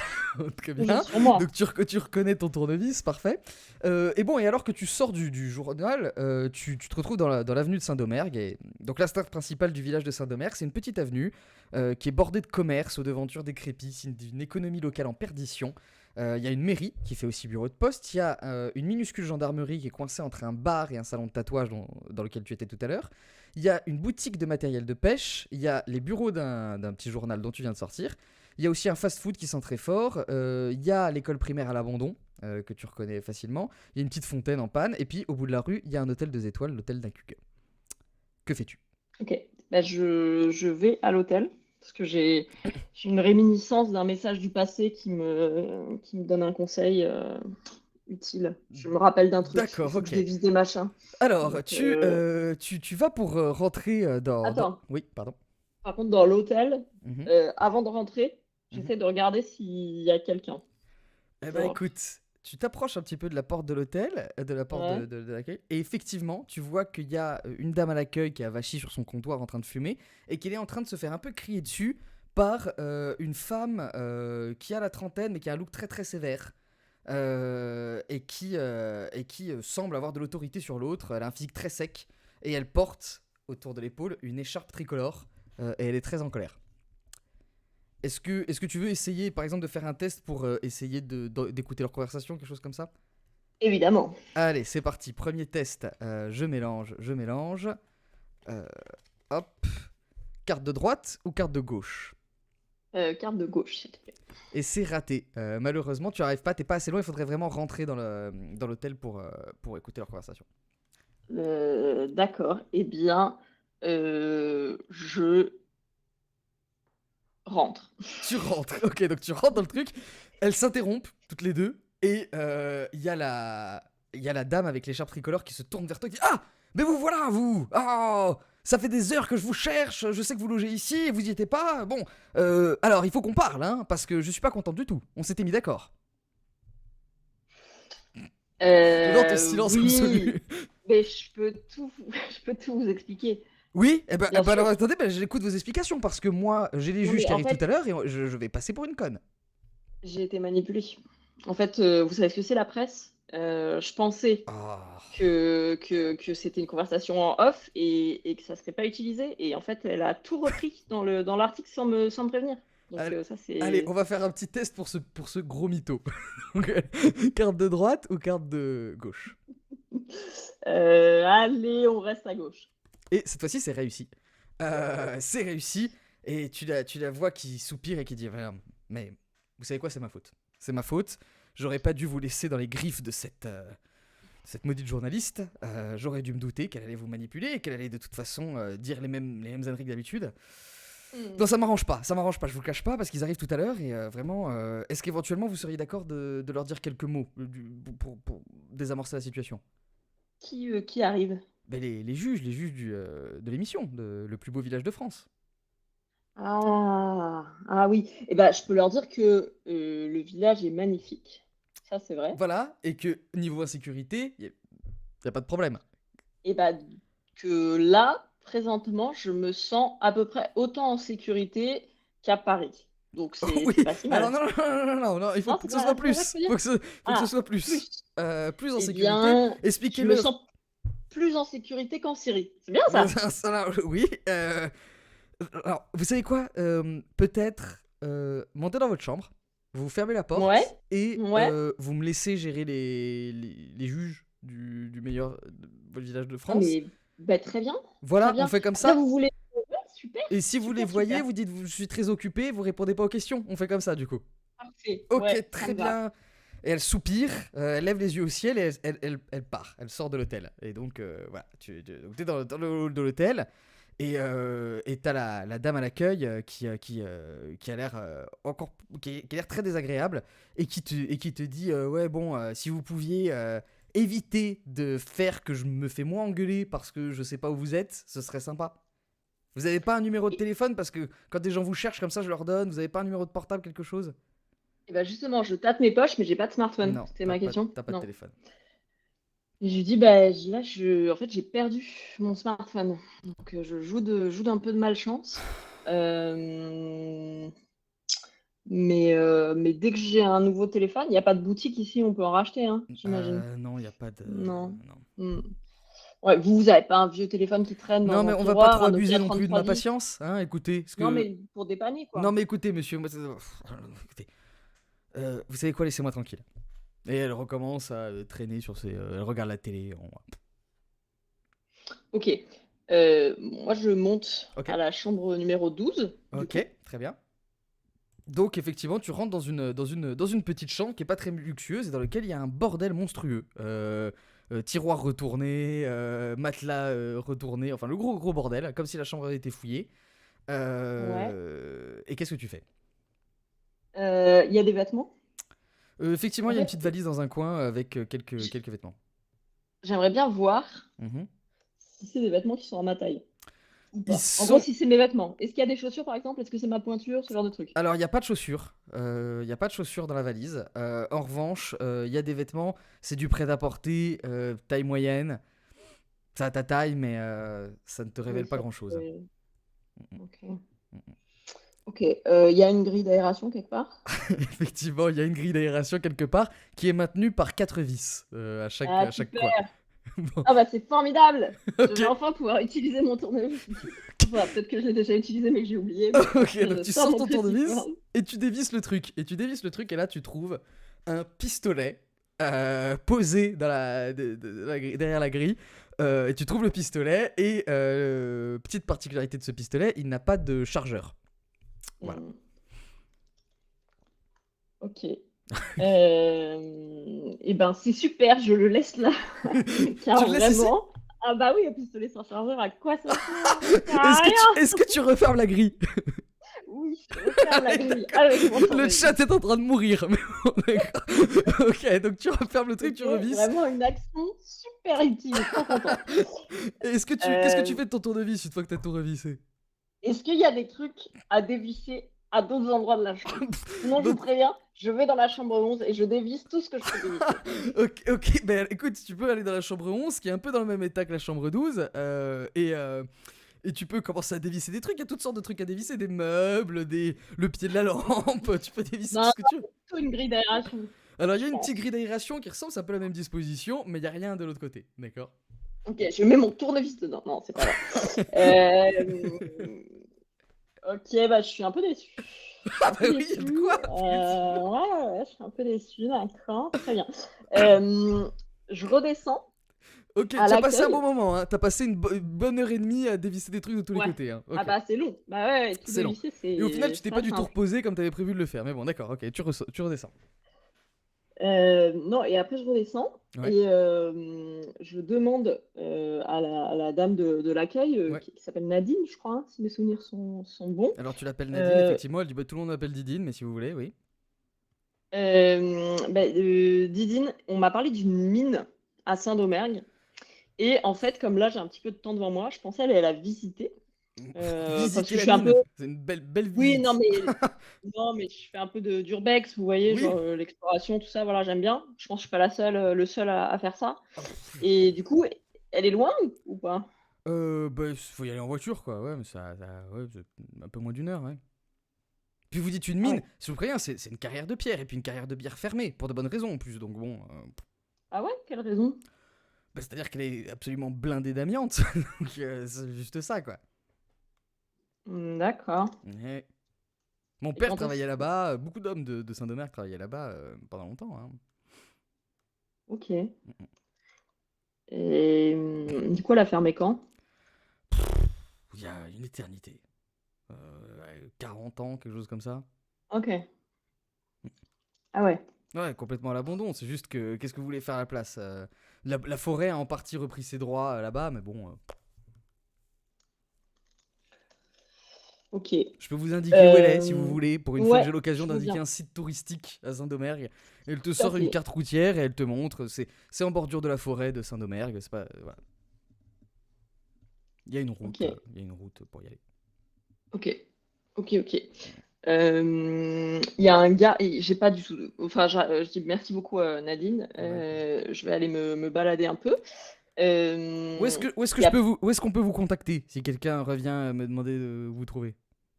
très Toujours bien. sur moi. Donc tu reconnais ton tournevis, parfait. Et bon, et alors que tu sors du journal, tu te retrouves dans l'avenue de Saint-Domergue. Et donc la strate principale du village de Saint-Domergue, c'est une petite avenue qui est bordée de commerces aux devantures décrépies, c'est d'une économie locale en perdition. Il y a une mairie qui fait aussi bureau de poste. Il y a une minuscule gendarmerie qui est coincée entre un bar et un salon de tatouage dans lequel tu étais tout à l'heure. Il y a une boutique de matériel de pêche. Il y a les bureaux d'un petit journal dont tu viens de sortir. Il y a aussi un fast-food qui sent très fort. Il y a l'école primaire à l'abandon, que tu reconnais facilement. Il y a une petite fontaine en panne. Et puis, au bout de la rue, il y a un hôtel 2 étoiles, l'hôtel d'Acuc. Que fais-tu? Ok. Bah, je vais à l'hôtel parce que j'ai une réminiscence d'un message du passé qui me donne un conseil utile. Je me rappelle d'un truc. Il D'accord, faut que je ok. dévisse des machins. Alors, Donc, tu vas pour rentrer attends. Oui, pardon. Par contre, dans l'hôtel, Mhm, avant de rentrer, mhm. j'essaie de regarder s'il y a quelqu'un. Eh ben Genre, écoute, tu t'approches un petit peu de la porte de l'hôtel, de la porte ouais. de l'accueil, et effectivement, tu vois qu'il y a une dame à l'accueil qui a vachi sur son comptoir en train de fumer, et qu'elle est en train de se faire un peu crier dessus par une femme qui a la trentaine, mais qui a un look très très sévère. Et qui semble avoir de l'autorité sur l'autre. Elle a un physique très sec, et elle porte autour de l'épaule une écharpe tricolore, et elle est très en colère. Est-ce que tu veux essayer, par exemple, de faire un test pour essayer d'écouter leur conversation, quelque chose comme ça? Évidemment. Allez, c'est parti. Premier test. Je mélange, je mélange. Euh, hop. Carte de droite ou carte de gauche? Carte de gauche, s'il te plaît. Et c'est raté. Malheureusement, tu arrives pas, t'es pas assez loin. Il faudrait vraiment rentrer dans l'hôtel pour écouter leur conversation. D'accord. Eh bien, je rentre. Tu rentres. Ok, donc tu rentres dans le truc. Elles s'interrompent toutes les deux. Et il y a la dame avec l'écharpe tricolore qui se tourne vers toi et qui dit: «Ah, mais vous voilà, vous! Oh, Ça fait des heures que je vous cherche, je sais que vous logez ici et vous y étiez pas. Bon, alors il faut qu'on parle, hein, parce que je suis pas contente du tout. On s'était mis d'accord. J'adore ton silence Oui, absolu. mais je peux tout, je peux tout vous expliquer. Oui, Bien sûr. alors attendez, j'écoute vos explications parce que moi, j'ai les Non, juges mais qui en arrivent tout fait, à l'heure et je vais passer pour une conne. j'ai été manipulée. En fait, vous savez ce que c'est la presse? Je pensais Ah. que c'était une conversation en off et que ça serait pas utilisé. Et en fait, elle a tout repris dans l'article sans me prévenir. Donc Allez, ça, allez, on c'est... va faire un petit test pour ce gros mytho. Donc, carte de droite ou carte de gauche? Allez, on reste à gauche. Et cette fois-ci, c'est réussi. C'est réussi. Et tu la vois qui soupire et qui dit mais vous savez quoi, c'est ma faute. C'est ma faute. J'aurais pas dû vous laisser dans les griffes de cette maudite journaliste. J'aurais dû me douter qu'elle allait vous manipuler et qu'elle allait de toute façon dire les mêmes âneries que d'habitude. Non, ça m'arrange pas, je vous le cache pas, parce qu'ils arrivent tout à l'heure et vraiment, est-ce qu'éventuellement vous seriez d'accord de leur dire quelques mots pour désamorcer la situation? Qui arrive? Ben, les juges de l'émission, Le plus beau village de France. Ah oui. Eh ben, je peux leur dire que le village est magnifique. Ça, c'est vrai. Voilà, et que niveau insécurité, y a pas de problème. Et ben, que là, présentement, je me sens à peu près autant en sécurité qu'à Paris. Donc, c'est Oui, c'est pas si alors mal. non, il faut Non, que ce soit c'est pas ça que plus. je veux dire? Faut que ce Ah, soit plus. plus. Plus en Eh sécurité. bien, je me Expliquez-leur. sens plus en sécurité qu'en Syrie. C'est bien ça? Ça, là, oui. Alors, vous savez quoi? Peut-être montez dans votre chambre, vous fermez la Ouais, porte et ouais. vous me laissez gérer les juges du meilleur village de Ah, France. mais bah, très bien. Très Voilà, on bien. fait comme Ah, ça, ça. vous voulez. Ouais, super, Et si vous les super, voyez, super. vous dites je suis très occupé, vous répondez pas aux questions. On fait comme ça du coup. Parfait. Ok, Ouais, ça très me va. bien. Et elle soupire, elle lève les yeux au ciel et elle part. Elle sort de l'hôtel. Et donc, voilà, donc t'es dans le hall de l'hôtel. Et t'as la dame à l'accueil qui a l'air qui a l'air très désagréable et qui te dit ouais bon si vous pouviez éviter de faire que je me fais moins engueuler parce que je sais pas où vous êtes, ce serait sympa. Vous avez pas un numéro de Et, téléphone parce que quand des gens vous cherchent comme ça je leur donne. Vous avez pas un numéro de portable, quelque chose? et bah justement, je tâte mes poches, mais j'ai pas de smartphone. Non, C'était ma question. t'as pas de Non. téléphone. Et je lui dis, bah là, en fait, j'ai perdu mon smartphone. Donc, je joue d'un peu de malchance. Euh, mais dès que j'ai un nouveau téléphone, il n'y a pas de boutique ici, on peut en racheter, hein, j'imagine. Non, y a pas de Non. non. Hmm. Ouais, vous avez pas un vieux téléphone qui traîne Non dans mais un on va pas tiroir, trop un abuser Nokia non plus de ma 3310? patience, hein. Écoutez, parce Non, que mais pour dépanner, non quoi. mais écoutez monsieur, écoutez, vous savez quoi, laissez-moi tranquille. Et elle recommence à traîner sur ses. Elle regarde la télé. Ok. Moi, je monte Ok, à la chambre numéro 12, du coup. ok, très bien. Donc effectivement, tu rentres dans une petite chambre qui est pas très luxueuse et dans laquelle il y a un bordel monstrueux. Tiroir retourné, matelas retourné, enfin le gros bordel, comme si la chambre avait été fouillée. Ouais. Et qu'est-ce que tu fais? Il y a des vêtements. Effectivement, En il y a une fait, petite valise dans un coin avec quelques vêtements. j'aimerais bien voir Mhm. si c'est des vêtements qui sont à ma taille ou Ils pas. En gros, sont. si c'est mes vêtements. Est-ce qu'il y a des chaussures, par exemple? Est-ce que c'est ma pointure? Ce genre de truc. Alors, il n'y a pas de chaussures. Il y a pas de chaussures dans la valise. En revanche, il y a des vêtements. C'est du prêt-à-porter, taille moyenne. Ça a ta taille, mais ça ne te Oui, révèle pas ça. grand-chose. Ok. Ok. Il y a une grille d'aération quelque part? Effectivement, il y a une grille d'aération quelque part qui est maintenue par 4 vis Ah, à chaque super. coin. Bon, Ah bah c'est formidable. Je ok, vais enfin pouvoir utiliser mon tournevis. Enfin, peut-être que je l'ai déjà utilisé mais que j'ai oublié. Mais ok, donc je tu sors sors mon ton tournevis tricycle. et tu dévisses le truc. Et là tu trouves un pistolet posé derrière la grille. Et tu trouves le pistolet et petite particularité de ce pistolet, il n'a pas de chargeur. Voilà. Ok. Et ben c'est super, je le laisse là. Tu Car le laisses ici? vraiment. Ah bah oui, un pistolet sans chargeur, à quoi ça sert? Ça sert à Est-ce rien. que tu refermes la grille? Oui, je referme la grille avec mon Le tournevis. chat est en train de mourir. Mais bon, d'accord. Ok, donc tu refermes le truc, tu Ok, revisses. vraiment une action super utile, trop contente. Et qu'est-ce que tu Euh, fais de ton tournevis une fois que t'as tout revissé? Est-ce qu'il y a des trucs à dévisser à d'autres endroits de la chambre? Sinon, je vous Donc, préviens, je vais dans la chambre 11 et je dévisse tout ce que je peux dévisser. ok, ben écoute, tu peux aller dans la chambre 11, qui est un peu dans le même état que la chambre 12, et tu peux commencer à dévisser des trucs. Il y a toutes sortes de trucs à dévisser, des meubles, le pied de la lampe, tu peux dévisser tout Non, ce que tu veux. plutôt une grille d'aération, Alors, il y a je une petite pense. grille d'aération qui ressemble, c'est un peu la même disposition, mais il n'y a rien de l'autre côté, d'accord? Ok, je mets mon tournevis dedans. Non, c'est pas vrai. Euh, Ok, bah je suis un peu déçue. Je suis Ah un bah peu oui, il y a de déçue. quoi, effectivement. Ouais, je suis un peu déçue, d'accord, très bien. Euh, je redescends Ok, à tu as passé un bon l'accueil. moment, hein. T'as passé une bonne heure et demie à dévisser des trucs de tous les Ouais. côtés, hein. Ah Ok, bah c'est long. Bah ouais, tout c'est long. dévisser, Et au final, tu c'est t'es pas pas du tout simple. reposé comme t'avais prévu de le faire. Mais bon, d'accord, ok, tu redescends. Non, et après je redescends Ouais, et je demande à la dame de l'accueil ouais. qui s'appelle Nadine, je crois, hein, si mes souvenirs sont bons. Alors tu l'appelles Nadine, Euh, effectivement. Elle dit bah tout le monde m'appelle Didine, mais si vous voulez, oui. Didine, on m'a parlé d'une mine à Saint-Domergue. Et en fait, comme là j'ai un petit peu de temps devant moi, je pensais aller la visiter. Parce Visiter que je la suis un peu. mine, c'est une belle Oui, visite. non, mais je fais un peu d'urbex, vous voyez, Oui. genre l'exploration, tout ça, voilà, j'aime bien. Je pense que je suis pas la seule, le seul à faire ça. Ah, pff, Et du coup, elle est loin ou pas? bah faut y aller en voiture, quoi. Ouais, mais ouais, c'est un peu moins d'une heure, ouais. Puis vous dites une Ah mine, ouais. si vous croyez, c'est une carrière de pierre, et puis une carrière de bière fermée, pour de bonnes raisons en plus, donc bon. Ah ouais, quelle raison? Bah, c'est-à-dire qu'elle est absolument blindée d'amiante, donc c'est juste ça, quoi. D'accord. Ouais. Mon Et père quand est-ce travaillait que. là-bas, beaucoup d'hommes de Saint-Domergue travaillaient là-bas pendant longtemps, hein. Ok. Et du coup, elle a fermé quand? Il y a une éternité. Ouais, 40 ans, quelque chose comme ça. Ok. Ah ouais. Ouais, complètement à l'abandon. C'est juste que qu'est-ce que vous voulez faire à la place la forêt a en partie repris ses droits là-bas, mais bon, Ok. je peux vous indiquer où elle est si vous Euh, voulez, pour une fois que Ouais, j'ai l'occasion je veux d'indiquer bien. un site touristique à Saint-Domergue. Elle te Tout à sort une fait. carte routière et elle te montre. C'est en bordure de la forêt de Saint-Domergue. C'est pas, voilà. Il y a une Ok. route, il y a une route pour y aller. Ok. Ok. Il y a un gars, et j'ai pas du tout. Enfin, je dis merci beaucoup Nadine. Ouais, le plaisir. Je vais aller me balader un peu. Euh, Où est-ce que et, où est-ce qu'on peut vous contacter si quelqu'un revient me demander de vous trouver?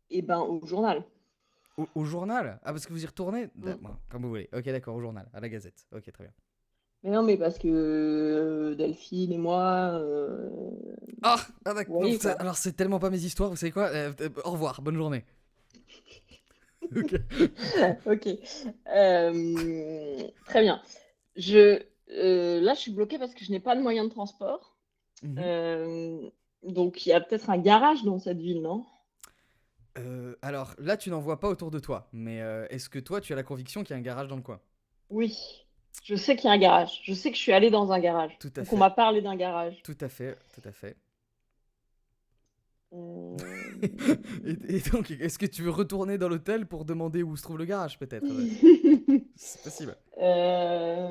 et ben au journal. Au journal? Ah, parce que vous y retournez? Mm. Bon, comme vous voulez. Ok, d'accord, au journal, à la Gazette. Ok, très bien. Mais non, mais parce que Delphine et moi, Ah vous d'accord. voyez quoi. Alors c'est tellement pas mes histoires, vous savez quoi? Au revoir, bonne journée. Ok. Ok. Très bien. Je, Là, je suis bloquée parce que je n'ai pas de moyen de transport. Mhm. Euh, donc, il y a peut-être un garage dans cette ville, non? Alors là, tu n'en vois pas autour de toi, mais est-ce que toi, tu as la conviction qu'il y a un garage dans le coin? Oui. Je sais qu'il y a un garage. Je sais que je suis allée dans un garage. Tout à Donc, on fait, m'a parlé d'un garage. tout à fait, tout à fait. Euh, Et donc, est-ce que tu veux retourner dans l'hôtel pour demander où se trouve le garage, peut-être? C'est possible. Euh,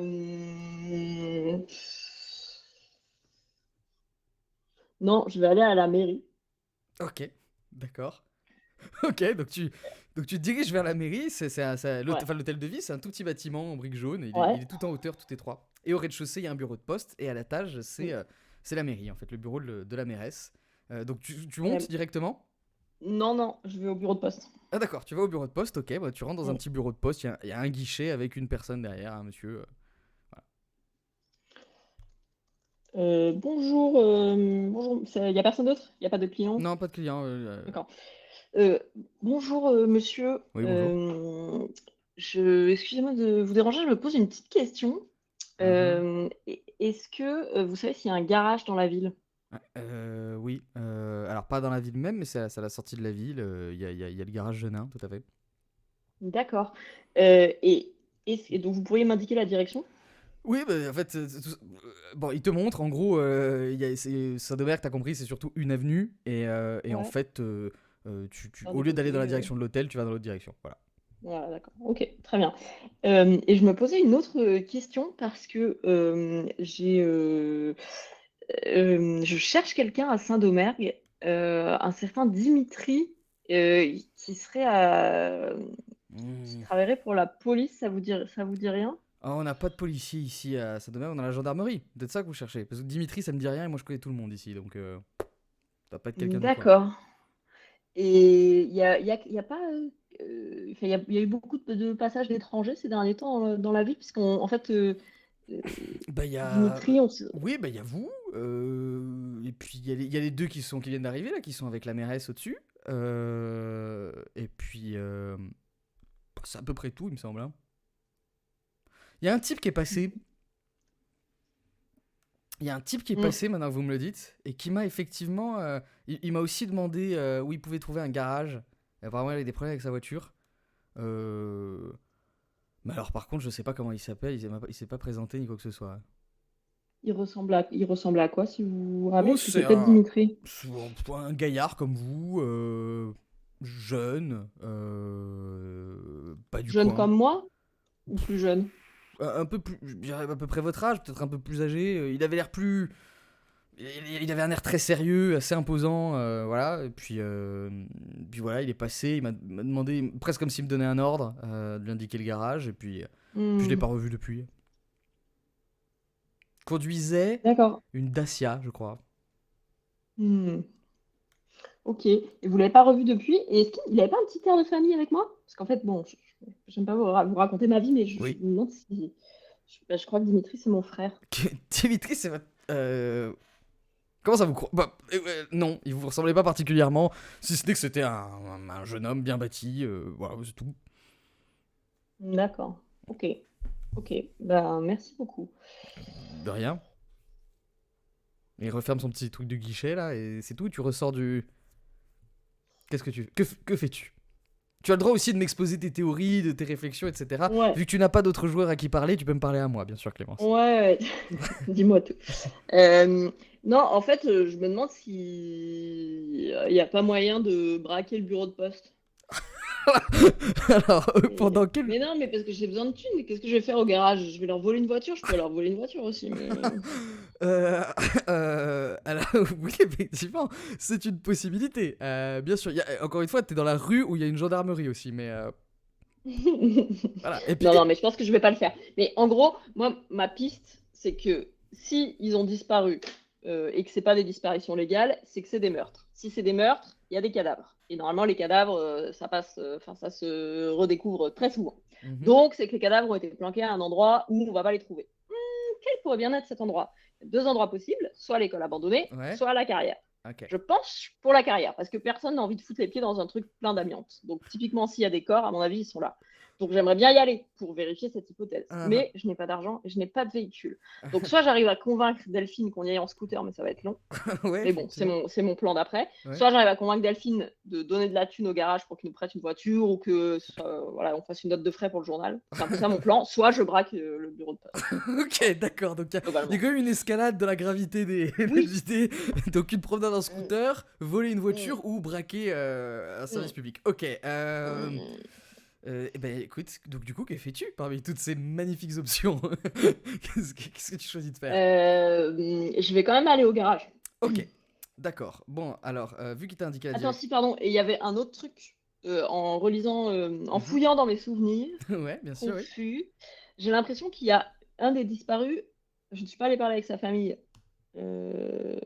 Non, je vais aller à la mairie. Ok, d'accord. Ok, donc tu te diriges vers la mairie, Ouais, enfin, l'hôtel de ville, c'est un tout petit bâtiment en briques jaunes, ouais. il est tout en hauteur, tout étroit. Et au rez-de-chaussée, il y a un bureau de poste, et à l'étage, Mm. c'est la mairie, en fait, le bureau de la mairesse. Donc tu Euh, montes directement. non, je vais au bureau de poste. Ah d'accord, tu vas au bureau de poste, ok, bah, tu rentres dans un Mm. petit bureau de poste, il y a un guichet avec une personne derrière, un monsieur. Voilà. Bonjour, bonjour. Il n'y a personne d'autre? Il n'y a pas de client? Non, pas de client. D'accord. Euh, Bonjour, monsieur. Oui, bonjour. Excusez-moi de vous déranger, je me pose une petite question. Mhm. Est-ce que vous savez s'il y a un garage dans la ville? Ouais, oui, alors pas dans la ville même, mais c'est à la sortie de la ville, il y a le garage Genin, tout à fait. D'accord. Et, et donc, vous pourriez m'indiquer la direction? Oui, bah, en fait, bon, il te montre, en gros, Saint-Domergue, t'as compris, c'est surtout une avenue, et en Ouais. fait, Au lieu d'aller dans la côté. direction de l'hôtel, tu vas dans l'autre direction. Voilà. Voilà, d'accord. Ok, très bien. Et je me posais une autre question parce que je cherche quelqu'un à Saint-Domergue, un certain Dimitri, qui qui Mmh. travaillerait pour la police. Ça vous dit rien? Ah, on n'a pas de policier ici à Saint-Domingue, on a la gendarmerie. Peut-être ça que vous cherchez. Parce que Dimitri, ça me dit rien et moi je connais tout le monde ici. Donc, ça va pas être quelqu'un du coin. D'accord. Et il y a pas, enfin, il y a eu beaucoup de passages d'étrangers ces derniers temps dans la ville, puisqu'on, en fait, euh, Bah, il y a. Dimitri, on se... Oui, bah, il y a vous. Et puis, il y a les deux qui viennent d'arriver, là, qui sont avec la mairesse au-dessus. Et puis, bah, c'est à peu près tout, il me semble, hein. Il y a un type qui est passé. Il y a un type qui est Mm. passé, maintenant que vous me le dites, et qui m'a effectivement. Il m'a aussi demandé où il pouvait trouver un garage. Apparemment, il avait des problèmes avec sa voiture. Euh, Mais alors, par contre, je sais pas comment il s'appelle, il s'est pas présenté ni quoi que ce soit. Il ressemble à quoi, si vous vous rappelez? Oh, Parce que c'est c'est peut-être Dimitri. un gaillard comme vous, jeune, pas du Jeune coin. comme moi ou plus jeune? Un peu plus, je dirais à peu près votre âge, peut-être un peu plus âgé. Il avait l'air plus. Il avait un air très sérieux, assez imposant, voilà. Puis voilà, il est passé, m'a demandé, presque comme s'il me donnait un ordre, de lui indiquer le garage, puis je l'ai Hmm. pas revu depuis. Conduisait D'accord. une Dacia, je crois. Hmm. Ok. Et vous l'avez pas revu depuis? Et est-ce qu'il n'avait pas un petit air de famille avec moi? Parce qu'en fait, bon, j'aime pas vous raconter ma vie, mais je Oui. me demande si... je crois que Dimitri, c'est mon frère. Dimitri, c'est votre. Comment ça vous croit bah, non, il vous ressemblait pas particulièrement, si ce n'est que c'était un jeune homme bien bâti, voilà, c'est tout. D'accord. Ok. Ok. Ben, merci beaucoup. De rien. Il referme son petit truc de guichet là, et c'est tout, tu ressors du. Qu'est-ce que tu. Que fais-tu? Tu as le droit aussi de m'exposer tes théories, de tes réflexions, etc. Ouais. Vu que tu n'as pas d'autres joueurs à qui parler, tu peux me parler à moi, bien sûr, Clémence. Ouais. Dis-moi tout. Euh, non, en fait, je me demande si il n'y a pas moyen de braquer le bureau de poste. Alors, pendant quel. Mais non, mais parce que j'ai besoin de thunes. Qu'est-ce que je vais faire au garage? Je vais leur voler une voiture? Je peux leur voler une voiture aussi, mais... Euh, alors, oui, effectivement, c'est une possibilité. Bien sûr, encore une fois, t'es dans la rue où il y a une gendarmerie aussi, mais voilà. Et puis, Non, non, mais je pense que je vais pas le faire. Mais en gros, moi, ma piste, c'est que si ils ont disparu et que c'est pas des disparitions légales, c'est que c'est des meurtres. Si c'est des meurtres, il y a des cadavres. Et normalement, les cadavres, ça passe, enfin, ça se redécouvre très souvent. mhm, Donc, c'est que les cadavres ont été planqués à un endroit où on va pas les trouver. Quel pourrait bien être cet endroit? Il y a deux endroits possibles, soit l'école abandonnée, ouais, soit la carrière. ok. Je pense pour la carrière, parce que personne n'a envie de foutre les pieds dans un truc plein d'amiante. Donc, typiquement, s'il y a des corps, à mon avis, ils sont là. Donc, j'aimerais bien y aller pour vérifier cette hypothèse. Ah, Mais je n'ai pas d'argent et je n'ai pas de véhicule. Donc, soit j'arrive à convaincre Delphine qu'on y aille en scooter, mais ça va être long. ouais, Mais bon, effectivement. c'est mon plan d'après. Ouais. Soit j'arrive à convaincre Delphine de donner de la thune au garage pour qu'il nous prête une voiture ou que voilà, on fasse une note de frais pour le journal. C'est un peu ça mon plan. Soit je braque le bureau de poste, Ok, d'accord. Donc, il y a globalement. quand même une escalade de la gravité Oui. des idées. Donc, une promenade en Mm, scooter, voler une mm, voiture ou braquer un service mm, public. Ok. mm. Eh ben, écoute, donc, du coup, que fais-tu parmi toutes ces magnifiques options? Qu'est-ce que tu choisis de faire? Je vais quand même aller au garage. Ok, d'accord. Bon, alors, vu qu'il t'a indiqué la Attends, direction. si, pardon. Et il y avait un autre truc en relisant, en Mhm. fouillant dans mes souvenirs Ouais, bien sûr, oui. confus. J'ai l'impression qu'il y a un des disparus. Je ne suis pas allée parler avec sa famille. Euh,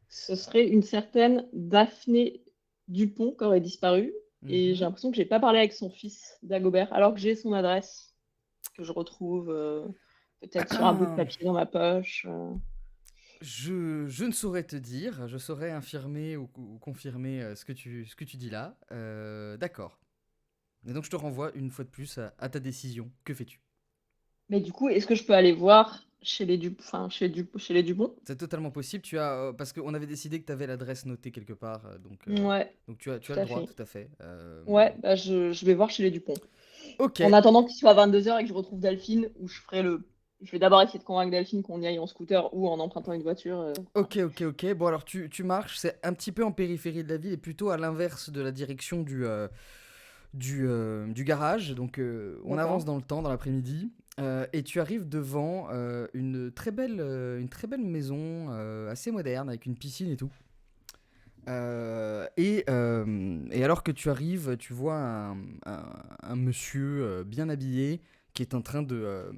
Ce serait une certaine Daphné Dupont qui aurait disparu. Et j'ai Mhm. l'impression que j'ai pas parlé avec son fils, Dagobert, alors que j'ai son adresse, que je retrouve peut-être sur un bout de papier dans ma poche. Je ne saurais te dire, je saurais infirmer ou confirmer ce que tu dis là. D'accord. Et donc je te renvoie une fois de plus à ta décision. Que fais-tu? Mais du coup, est-ce que je peux aller voir chez les enfin, chez les Dupont? C'est totalement possible. Tu as parce qu'on avait décidé que tu avais l'adresse notée quelque part, Ouais, donc tu as tout le à droit, fait. tout à fait. Ouais, bah je vais voir chez les Dupont. Ok. En attendant qu'il soit 22 h et que je retrouve Delphine, où je ferai Je vais d'abord essayer de convaincre Delphine qu'on y aille en scooter ou en empruntant une voiture. Ok. Bon, alors tu marches, c'est un petit peu en périphérie de la ville et plutôt à l'inverse de la direction du garage. Donc, on avance D'accord. dans le temps, dans l'après-midi. Et tu arrives devant une très belle maison assez moderne avec une piscine et tout. Et alors que tu arrives, tu vois un monsieur bien habillé qui est en train de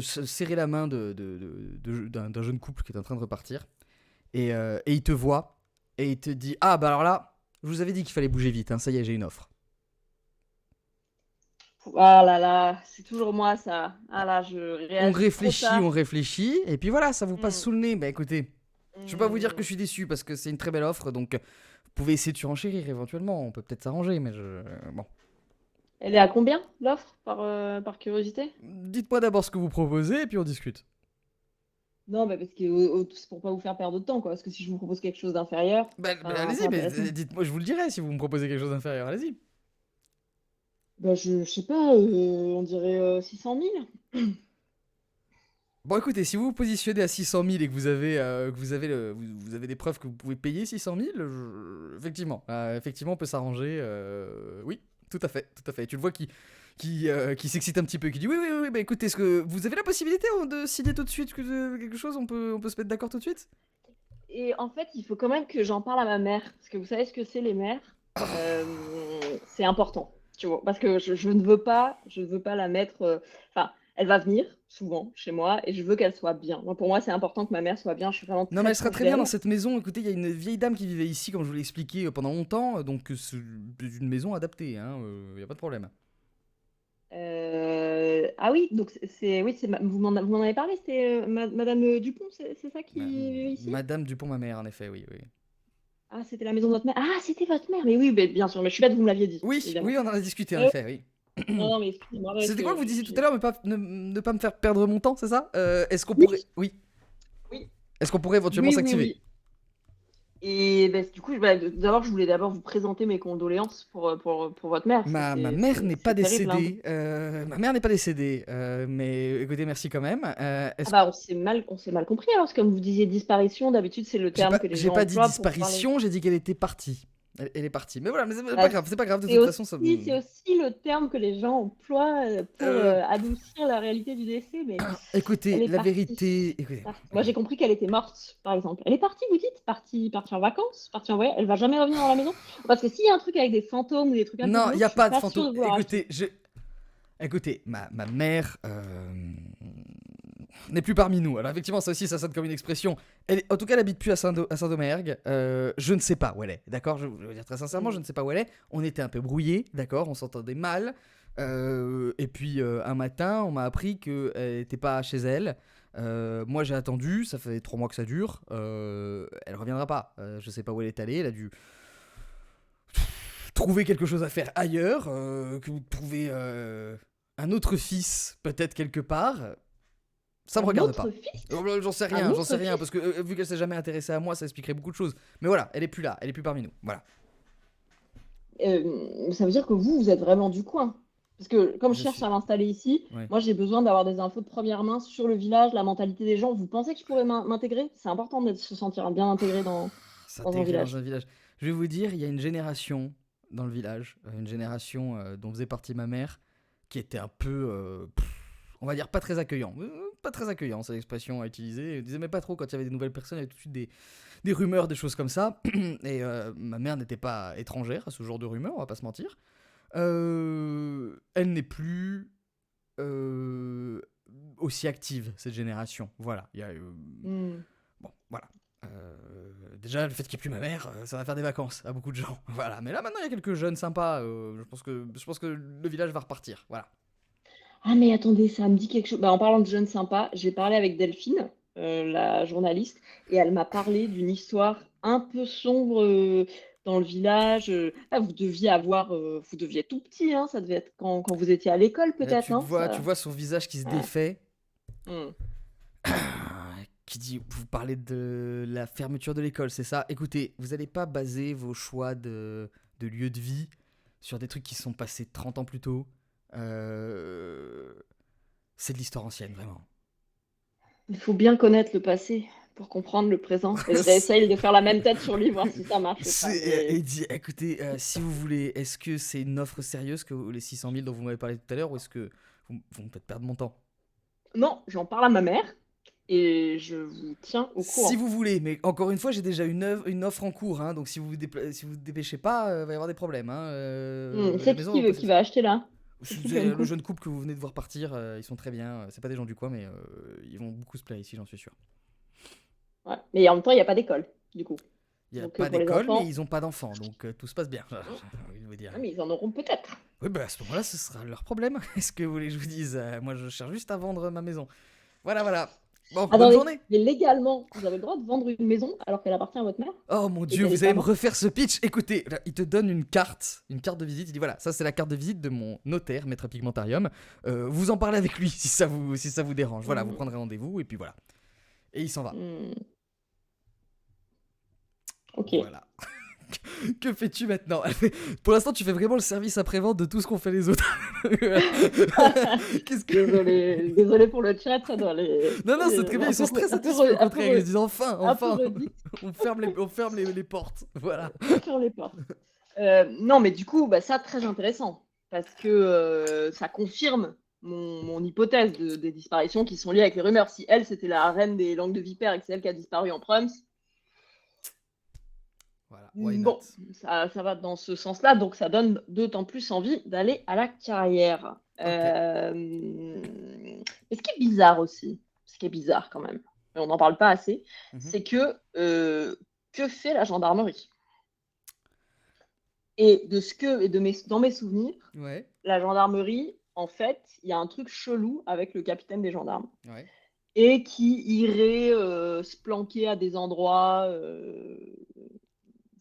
se serrer la main d'un jeune couple qui est en train de repartir. Et il te voit et il te dit: Ah, bah alors là, je vous avais dit qu'il fallait bouger vite, hein, ça y est, j'ai une offre. Ah là là, c'est toujours moi ça. Ah là, je réagis trop On tard. réfléchit, et puis voilà, ça vous passe Hmm, sous le nez. Bah écoutez, je vais pas vous dire que hmm. je suis déçu parce que c'est une très belle offre, donc vous pouvez essayer de surenchérir éventuellement, on peut peut-être s'arranger, mais bon. Elle est à combien, l'offre, par curiosité? Dites-moi d'abord ce que vous proposez, et puis on discute. Non, bah parce que c'est pour pas vous faire perdre de temps, quoi. Parce que si je vous propose quelque chose d'inférieur, Bah, c'est allez-y, mais intéressant. dites-moi, je vous le dirai si vous me proposez quelque chose d'inférieur, allez-y. Bah, je sais pas, on dirait 600 000. Bon, écoutez, si vous vous positionnez à 600 000 et que vous avez, vous avez des preuves que vous pouvez payer 600 000, effectivement, effectivement, on peut s'arranger. Oui, tout à fait, tout à fait. Tu le vois qui s'excite un petit peu, qui dit: oui, bah écoutez, est-ce que vous avez la possibilité de signer tout de suite quelque chose, on peut se mettre d'accord tout de suite? Et en fait, il faut quand même que j'en parle à ma mère. Parce que vous savez ce que c'est, les mères? C'est important, tu vois. Parce que je ne veux pas la mettre. Enfin, elle va venir souvent chez moi et je veux qu'elle soit bien. Moi, pour moi, c'est important que ma mère soit bien. Je suis vraiment Non, mais très elle sera proche très bien dans d'elle. cette maison. Écoutez, il y a une vieille dame qui vivait ici, comme je vous l'ai expliqué pendant longtemps, donc c'est une maison adaptée, hein, y a pas de problème. Ah oui, donc oui, vous m'en avez parlé, c'était Madame Dupont, c'est ça qui Ma- vivait ici? Madame Dupont, ma mère, en effet, oui, oui. Ah, c'était la maison de votre mère. Ah, c'était votre mère. Mais oui, bien sûr, mais je suis bête, vous me l'aviez dit, Oui, évidemment. oui, on en a discuté, en Euh, effet, oui. non, non, mais excusez-moi, parce C'était quoi que que vous disiez tout à l'heure, ne pas me faire perdre mon temps, c'est ça? Est-ce qu'on Oui, pourrait... Oui. oui, Est-ce qu'on pourrait éventuellement oui, oui, s'activer? oui. Et ben, du coup, d'abord, je voulais d'abord vous présenter mes condoléances pour votre mère, parce que Ma mère n'est pas c'est terrible, hein. décédée. Ma mère n'est pas décédée. Mais écoutez, merci quand même. Ah bah, on s'est mal compris, alors, parce que comme vous disiez disparition, d'habitude, c'est le terme que les J'ai gens pas dit emploient pour parler. disparition, j'ai dit qu'elle était partie. Elle est partie. Mais voilà, mais Bah, c'est pas grave, de toute façon, ça... c'est aussi le terme que les gens emploient pour Euh, adoucir la réalité du décès, mais elle écoutez, est la partie. vérité... Écoutez, Ah, moi, j'ai écoutez. compris qu'elle était morte, par exemple. Elle est partie, vous dites? Partie en vacances? Partie en voyage? Elle va jamais revenir dans la maison? Parce que s'il y a un truc avec des fantômes ou des trucs un peu Non, il n'y glauques, a je suis pas de pas fantôme. sûre de vouloir acheter. Écoutez, ma mère n'est plus parmi nous. Alors effectivement, ça aussi, ça sonne comme une expression. En tout cas, elle habite plus à Saint-Domergue. Je ne sais pas où elle est, d'accord, je veux dire très sincèrement, je Hmm. ne sais pas où elle est. On était un peu brouillés, d'accord, on s'entendait mal. Et puis un matin, on m'a appris qu'elle n'était pas chez elle. Moi, j'ai attendu, ça fait 3 mois que ça dure. Elle reviendra pas. Je sais pas où elle est allée. Elle a dû trouver quelque chose à faire ailleurs. Que vous trouvez un autre fils, peut-être quelque part. Ça me Un regarde autre pas. fils? J'en Un sais autre rien, parce fils? que vu qu'elle s'est jamais intéressée à moi, ça expliquerait beaucoup de choses. Mais voilà, elle est plus là, elle est plus parmi nous. Voilà. Ça veut dire que vous êtes vraiment du coin. Parce que comme je Je cherche suis. à m'installer ici, Ouais. moi j'ai besoin d'avoir des infos de première main sur le village, la mentalité des gens. Vous pensez que je pourrais m'intégrer? C'est important de se sentir bien intégré dans un S'intégrer dans un village. village. Je vais vous dire, il y a une génération dans le village, une génération dont faisait partie ma mère, qui était un peu, on va dire, pas très accueillant. Pas très accueillant, c'est l'expression à utiliser. Ils aimaient pas trop quand il y avait des nouvelles personnes, il y avait tout de suite des rumeurs, des choses comme ça. Et ma mère n'était pas étrangère à ce genre de rumeurs, on va pas se mentir. Elle n'est plus euh, aussi active, cette génération. Voilà. Il y a, Hmm. bon, voilà. Déjà, le fait qu'il n'y ait plus ma mère, ça va faire des vacances à beaucoup de gens. Voilà. Mais là, maintenant, il y a quelques jeunes sympas. Je pense que le village va repartir. Voilà. Ah mais attendez, ça me dit quelque chose. Bah, en parlant de jeunes sympas, j'ai parlé avec Delphine, la journaliste, et elle m'a parlé d'une histoire un peu sombre dans le village. Ah, vous deviez être tout petit, hein, ça devait être quand vous étiez à l'école Et là, peut-être, non? tu Ça... vois son visage qui se Ouais. défait. Hmm. Qui dit, vous parlez de la fermeture de l'école, c'est ça? Écoutez, vous n'allez pas baser vos choix de lieu de vie sur des trucs qui sont passés 30 ans plus tôt. Euh, C'est de l'histoire ancienne, vraiment. Il faut bien connaître le passé pour comprendre le présent. Et j'essaye de faire la même tête sur lui, voir si ça marche ou pas. Et dit, écoutez, si vous voulez, est-ce que c'est une offre sérieuse que les 600 000 dont vous m'avez parlé tout à l'heure, ou est-ce que vous me faites perdre mon temps? Non, j'en parle à ma mère et je vous tiens au Si courant. vous voulez, mais encore une fois, j'ai déjà une offre en cours, hein, donc si vous dépêchez pas, va y avoir des problèmes. Hein, la C'est maison va qui pas qui va acheter là? C'est qui le jeune Le couple? jeune couple que vous venez de voir partir, ils sont très bien. C'est pas des gens du coin, mais ils vont beaucoup se plaire ici, j'en suis sûr. Ouais. Mais en même temps, il n'y a pas d'école, du coup. Il n'y a Donc pas pour les d'école, mais enfants, ils ont pas d'enfants, donc tout se passe bien. J'ai envie de vous dire. mais ils en auront peut-être. Oui, bah à ce moment-là, ce sera leur problème. Est-ce que vous voulez que je vous dise moi, je cherche juste à vendre ma maison. Voilà, voilà. Bon, bonne Attendez, journée. mais légalement, vous avez le droit de vendre une maison alors qu'elle appartient à votre mère Oh mon et dieu, qu'elle est vous pas allez me morte? refaire ce pitch. Écoutez, là, il te donne une carte de visite. Il dit voilà, ça c'est la carte de visite de mon notaire, Maître Pigmentarium. Vous en parlez avec lui si ça vous dérange. Voilà, vous Hmm, prendrez rendez-vous et puis voilà. Et il s'en va. hmm, ok. Voilà. Que fais-tu maintenant? Pour l'instant, tu fais vraiment le service après-vente de tout ce qu'ont fait les autres. Qu'est-ce que... Désolé pour le chat, ça doit Non, non, c'est très bien, ils sont très satisfaits au contraire. Ils se disent enfin, un peu enfin, redite on ferme les portes. Voilà. sur les portes. Non, mais du coup, bah, ça, très intéressant. Parce que ça confirme mon hypothèse des disparitions qui sont liées avec les rumeurs. Si elle, c'était la reine des langues de vipère et que c'est elle qui a disparu en Prums, Voilà, why not? bon, ça va dans ce sens-là. Donc, ça donne d'autant plus envie d'aller à la carrière. Ok. Et ce qui est bizarre aussi, ce qui est bizarre quand même, et on n'en parle pas assez, Mhm. c'est que fait la gendarmerie? Et dans mes souvenirs, Ouais, la gendarmerie, en fait, il y a un truc chelou avec le capitaine des gendarmes ouais. et qui irait se planquer à des endroits,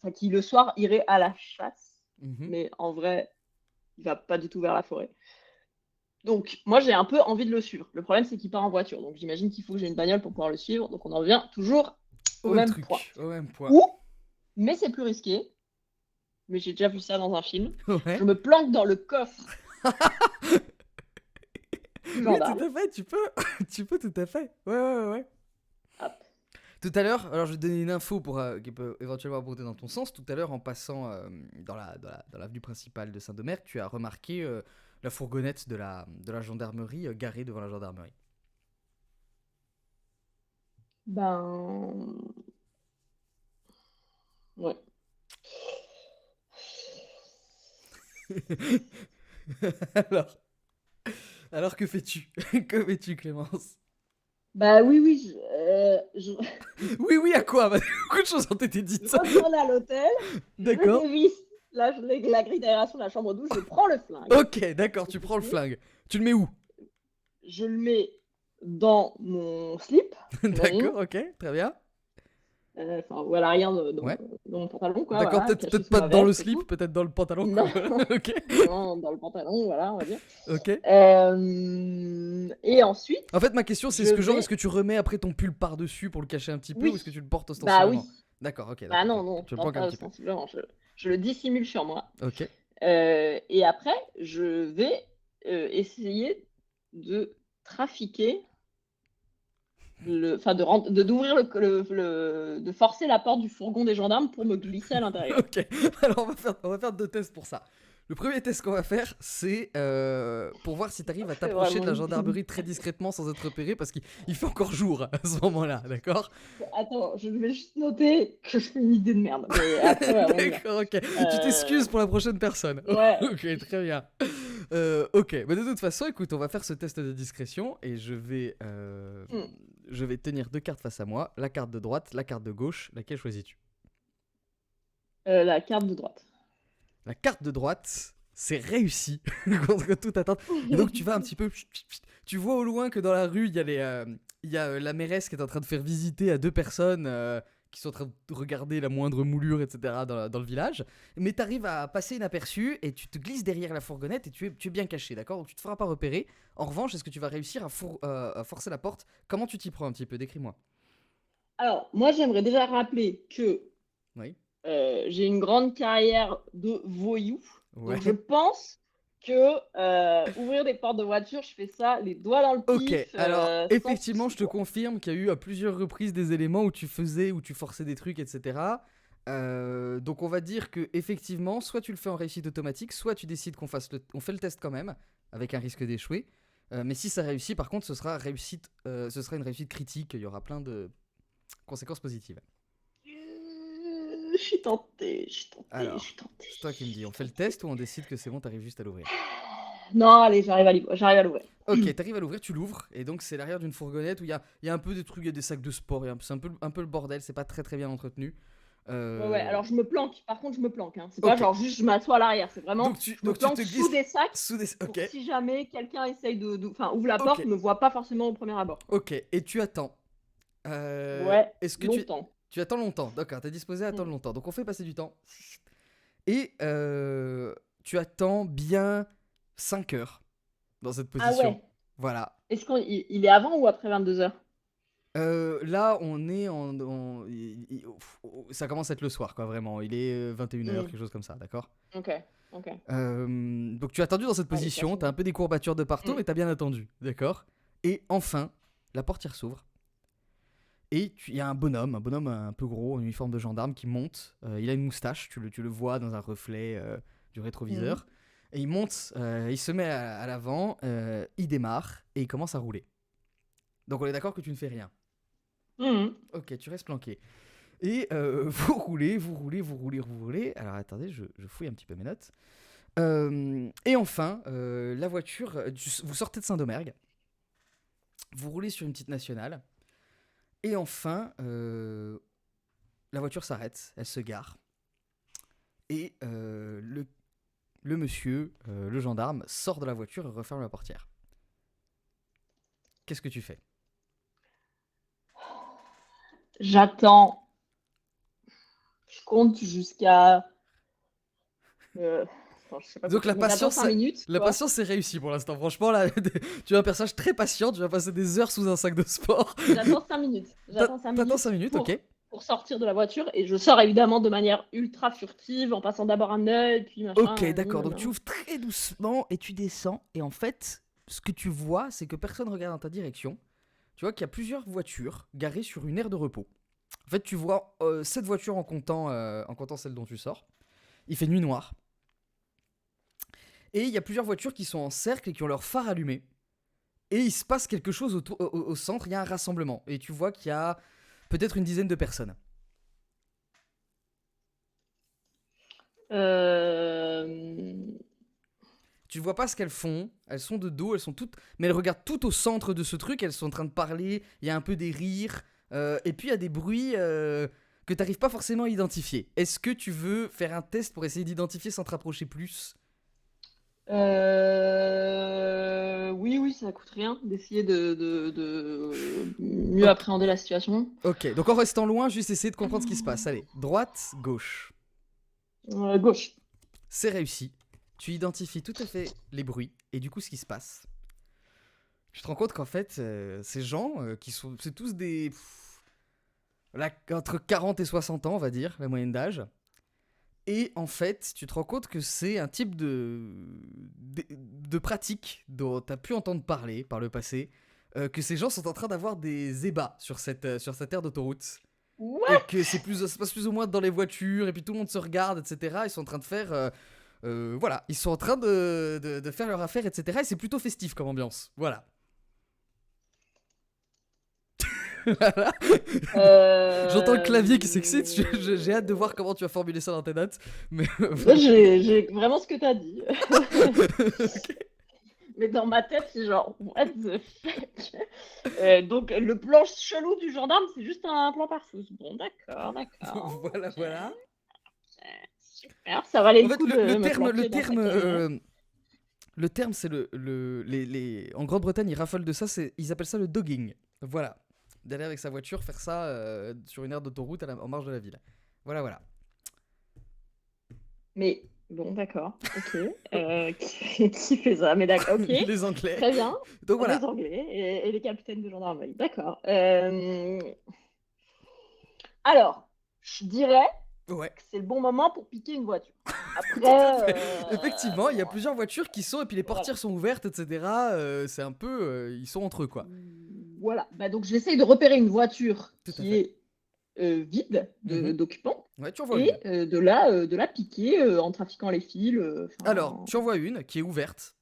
enfin qui le soir irait à la chasse, Mhm. mais en vrai, il va pas du tout vers la forêt. Donc moi j'ai un peu envie de le suivre. Le problème c'est qu'il part en voiture, donc j'imagine qu'il faut que j'ai une bagnole pour pouvoir le suivre. Donc on en revient toujours Au au même même point. truc, au même point. Ou, mais c'est plus risqué, mais j'ai déjà vu ça dans un film. Je Ouais. me planque dans le coffre du Oui, tout gendarme. à fait, tu peux. Tu peux, tout à fait. Ouais, ouais, ouais, ouais. Hop. Tout à l'heure, alors je vais te donner une info qui peut éventuellement apporter dans ton sens. Tout à l'heure, en passant dans l'avenue principale de Saint-Domergue, tu as remarqué la fourgonnette de la gendarmerie garée devant la gendarmerie. Ben, ouais. alors, alors que fais-tu? Que fais-tu, Clémence? Bah oui, oui, Oui, oui, à quoi? Bah, beaucoup de choses ont été je dites. retourne à l'hôtel, je D'accord. dévisse la grille d'aération de la chambre douche, je prends le flingue. Ok, d'accord, tu prends le flingue. Tu le mets où? Je le mets dans mon slip, j'imagine. D'accord, ok, très bien. Enfin, ou à l'arrière Ouais. dans mon pantalon, quoi, D'accord, voilà, peut-être caché peut-être sous pas ma dans le veste et slip, tout. peut-être dans le pantalon. Non, Voilà, ok. non, dans le pantalon, voilà, on va dire. Ok. Et ensuite, En fait, ma question, c'est je est-ce vais... que tu remets après ton pull par-dessus pour le cacher un petit peu ou est-ce que Oui, tu le portes bah oui. ostensiblement? D'accord, ok, Bah d'accord. non, non, Tu le non, planques un pas petit peu. sensiblement, je le dissimule sur moi. Ok. Et après, je vais essayer de trafiquer, enfin d'ouvrir de forcer la porte du fourgon des gendarmes pour me glisser à l'intérieur. Ok. Alors, on va faire deux tests pour ça. Le premier test qu'on va faire, c'est pour voir si tu arrives à C'est t'approcher de vraiment la une... gendarmerie très discrètement sans être repéré parce qu'il fait encore jour à ce moment-là, d'accord? Attends, je vais juste noter que je fais une idée de merde. Mais après, ouais, on y va. D'accord, ok. Tu Euh, t'excuses pour la prochaine personne. Ouais. Ok, très bien. Ok, bah de toute façon, écoute, on va faire ce test de discrétion et Hmm. je vais tenir deux cartes face à moi, la carte de droite, la carte de gauche. Laquelle choisis-tu? La carte de droite. La carte de droite, c'est réussi contre toute attente. Et donc tu vas un petit peu, tu vois au loin que dans la rue, il y a la mairesse qui est en train de faire visiter à deux personnes qui sont en train de regarder la moindre moulure, etc. dans le village. Mais tu arrives à passer inaperçu et tu te glisses derrière la fourgonnette et tu es bien caché, d'accord? Donc tu te feras pas repérer. En revanche, est-ce que tu vas réussir à forcer la porte? Comment tu t'y prends un petit peu? Décris-moi. Alors, moi, j'aimerais déjà rappeler que Oui. j'ai une grande carrière de voyou. Donc, je Ouais. pense que ouvrir des portes de voiture, je fais ça les doigts dans le Ok, pif, alors sans effectivement, souci, je te quoi. confirme qu'il y a eu à plusieurs reprises des éléments où tu faisais, où tu forçais des trucs, etc. Donc on va dire que effectivement, soit tu le fais en réussite automatique, soit tu décides on fait le test quand même, avec un risque d'échouer. Mais si ça réussit, par contre, ce sera une réussite critique. Il y aura plein de conséquences positives. Je suis tentée, je suis tentée, je Alors, suis tentée, c'est toi qui me dis, je on suis fait le tentée. test ou on décide que c'est bon, t'arrives juste à l'ouvrir? Non, allez, j'arrive à l'ouvrir. Ok, t'arrives à l'ouvrir, tu l'ouvres, et donc c'est l'arrière d'une fourgonnette où il y a un peu des trucs, il y a des sacs de sport, c'est un peu le bordel, c'est pas très très bien entretenu. Ouais, Euh, alors je me planque, par contre, je me planque, hein. C'est pas ok, genre juste je m'assois à l'arrière, c'est vraiment, je me donc tu planque te sous glisses des sacs sous des... pour Ok, que si jamais quelqu'un essaye enfin, ouvre la ok, porte, me voit pas forcément au premier abord, quoi. ok, et tu attends. Ouais, Est-ce que longtemps. tu attends longtemps? D'accord, t'es disposé à attendre Mm. longtemps, donc on fait passer du temps. Et tu attends bien 5 heures dans cette Ah position. ouais, Voilà. est-ce qu'il est avant ou après 22 heures? Là, on est ça commence à être le soir, quoi, vraiment. Il est 21 h, Hmm, quelque chose comme ça, d'accord. ok, ok. Donc tu as attendu dans cette Ouais, de toute position, t'as un façon. peu des courbatures de partout, Hmm. mais t'as bien attendu, d'accord. Et enfin, la portière s'ouvre. Et il y a un bonhomme un peu gros, en uniforme de gendarme, qui monte. Il a une moustache, tu le vois dans un reflet du Hmm. rétroviseur. Et il monte, il se met à l'avant, il démarre, et il commence à rouler. Donc on est d'accord que tu ne fais rien. Hmm. Ok, tu restes planqué. Et vous roulez, vous roulez, vous roulez, vous roulez. Alors attendez, je fouille un petit peu mes notes. Et enfin, la voiture, vous sortez de Saint-Domergue, vous roulez sur une petite nationale, et enfin, la voiture s'arrête, elle se gare, et le monsieur, le gendarme, sort de la voiture et referme la portière. Qu'est-ce que tu fais? J'attends, je compte jusqu'à. euh, Attends, je sais pas Donc compter, mais j'attends 5 minutes, la quoi. patience c'est réussi pour l'instant. Franchement, là, tu es un personnage très patient, tu vas passer des heures sous un sac de sport. J'attends 5 minutes. J'attends 5 T'attends 5 minutes minutes, ok. pour sortir de la voiture et je sors évidemment de manière ultra furtive en passant d'abord un œil, puis Ok, machin, d'accord. Donc tu nanana. ouvres très doucement et tu descends. Et en fait, ce que tu vois, c'est que personne regarde dans ta direction. Tu vois qu'il y a plusieurs voitures garées sur une aire de repos. En fait, tu vois 7 voitures en comptant celle dont tu sors. Il fait nuit noire. Et il y a plusieurs voitures qui sont en cercle et qui ont leur phare allumé. Et il se passe quelque chose au centre. Il y a un rassemblement. Et tu vois qu'il y a peut-être une dizaine de personnes. Euh, Tu ne vois pas ce qu'elles font. Elles sont de dos, elles sont toutes. Mais elles regardent toutes au centre de ce truc. Elles sont en train de parler. Il y a un peu des rires. Et puis il y a des bruits que tu n'arrives pas forcément à identifier. Est-ce que tu veux faire un test pour essayer d'identifier sans te rapprocher plus? Oui, oui, ça coûte rien d'essayer de mieux Ok. appréhender la situation. Ok. Donc en restant loin, juste essayer de comprendre ce qui se passe. Allez, droite, gauche. Gauche. C'est réussi. Tu identifies tout à fait les bruits et du coup ce qui se passe. Tu te rends compte qu'en fait, ces gens qui sont. C'est tous des. Là, entre 40 et 60 ans, on va dire, la moyenne d'âge. Et en fait, tu te rends compte que c'est un type de pratique dont tu as pu entendre parler par le passé, que ces gens sont en train d'avoir des ébats sur cette aire d'autoroute. Et What? que ça se passe plus ou moins dans les voitures, et puis tout le monde se regarde, etc. Ils sont en train de faire. Voilà, ils sont en train de faire leur affaire, etc. Et c'est plutôt festif comme ambiance. Voilà. Voilà. J'entends le clavier qui s'excite, j'ai hâte de voir comment tu vas formuler ça dans tes notes. Mais J'ai vraiment ce que t'as dit. Ok. Mais dans ma tête, c'est genre, what the fuck? Donc, le plan chelou du gendarme, c'est juste un plan par-fousse. Bon, d'accord, d'accord. Voilà, Ok, voilà. super. Ça valait En le fait, coup de me le planquer dans terme, cette. le terme, c'est en Grande-Bretagne, ils raffolent de ça, ils appellent ça le dogging. Voilà. D'aller avec sa voiture faire ça sur une aire d'autoroute en marge de la ville. Voilà, voilà. Mais bon, d'accord, ok. Qui fait ça? Mais d'accord, ok. Les Anglais. Très bien. Donc Les voilà. Anglais et les capitaines de gendarmerie. D'accord. Alors, je dirais. Ouais. c'est le bon moment pour piquer une voiture. Tout à Après, fait. Effectivement, il y a bon, plusieurs voitures qui sont, et puis les voilà. portières sont ouvertes, etc. C'est un peu, ils sont entre eux, quoi. Voilà. Bah, donc, j'essaye de repérer une voiture Tout à qui fait. est vide Mhm. d'occupants Ouais, tu en vois et une. de la piquer en trafiquant les fils. Alors, Enfin, tu en vois une qui est ouverte,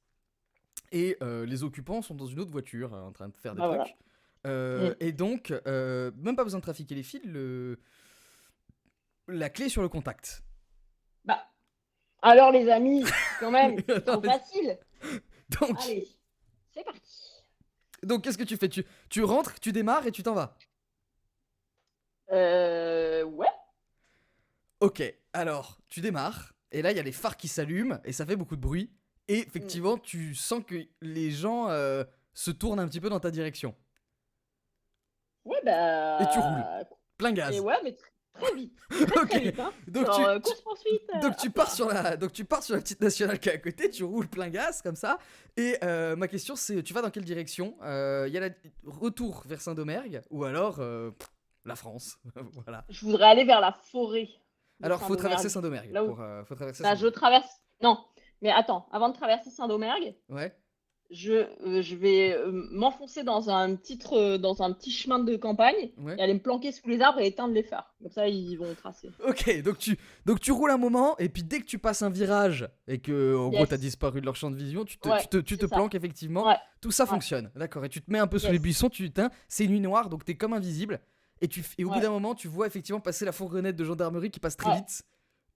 et les occupants sont dans une autre voiture, en train de faire des bah voilà. trucs. Mm. Et donc, même pas besoin de trafiquer les fils, la clé est sur le contact. Bah, alors, les amis, quand même, c'est Alors, trop facile. donc, Allez, c'est parti. qu'est-ce que tu fais? Tu rentres, tu démarres et tu t'en vas. Ouais. Ok, alors, tu démarres, et là, il y a les phares qui s'allument, et ça fait beaucoup de bruit. Et Mm. effectivement, tu sens que les gens se tournent un petit peu dans ta direction. Ouais, Et tu roules, bah. plein Et gaz. ouais, mais très vite. Très très Ok, vite, hein. donc Genre, course-poursuite, hop là. donc tu pars sur la petite nationale qui est à côté, tu roules plein gaz comme ça. Et ma question c'est, tu vas dans quelle direction? Il y a retour vers Saint-Domergue ou alors la France, voilà. Je voudrais aller vers la forêt de Alors faut traverser Saint-Domergue. Saint-Domergue Là où. pour, faut traverser Bah, je Saint-Domergue. traverse. Non, mais attends, avant de traverser Saint-Domergue, Ouais, je vais m'enfoncer dans un petit chemin de campagne ouais. et aller me planquer sous les arbres et éteindre les phares. Comme ça, ils vont tracer. Ok, donc tu roules un moment, et puis dès que tu passes un virage et que en gros t'as Yes. disparu de leur champ de vision, Ouais, tu te c'est ça. planques effectivement, Ouais, tout ça ouais. fonctionne, d'accord. Et tu te mets un peu sous les Yes. buissons, tu t'éteins, c'est nuit noire, donc t'es comme invisible. Et au bout Ouais, d'un moment, tu vois effectivement passer la fourgonnette de gendarmerie qui passe très ouais, vite.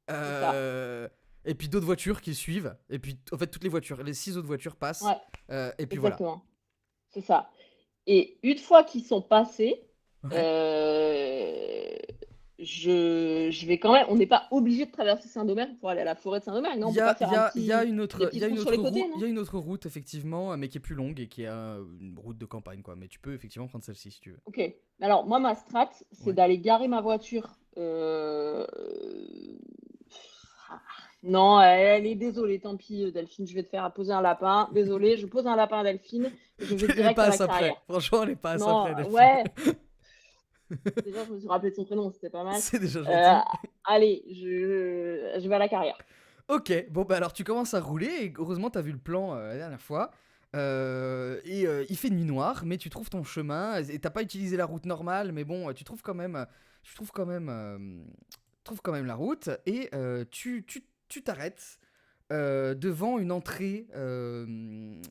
c'est ça. Et puis d'autres voitures qui suivent. Et puis en fait toutes les voitures, les 6 autres voitures passent. Ouais, Et puis voilà. exactement. C'est ça. Et une fois qu'ils sont passés, Ouais. euh, je vais quand même. On n'est pas obligé de traverser Saint-Domingue pour aller à la forêt de Saint-Domingue, non? Il On y peut pas a, faire un petit, des il petits y a trous une sur les autre côtés, route, il non? y a une autre route effectivement, mais qui est plus longue et qui est une route de campagne quoi. Mais tu peux effectivement prendre celle-ci si tu veux. Ok. Alors moi, ma strat, c'est Ouais. d'aller garer ma voiture. Ah, non, elle est désolée. Tant pis, Delphine. Je vais te faire poser un lapin. Désolée, je pose un lapin à Delphine et je vais Elle est direct pas à à la ça carrière. près. Franchement, elle est pas à ça Non, près, Delphine. ouais. Déjà, je me suis rappelé de son prénom, c'était pas mal. C'est déjà Euh, gentil. allez, je vais à la carrière. Ok, bon bah alors tu commences à rouler, et heureusement t'as vu le plan la dernière fois. Il fait nuit noire, mais tu trouves ton chemin, et t'as pas utilisé la route normale, mais bon, tu trouves quand même la route, et tu t'arrêtes devant une entrée, un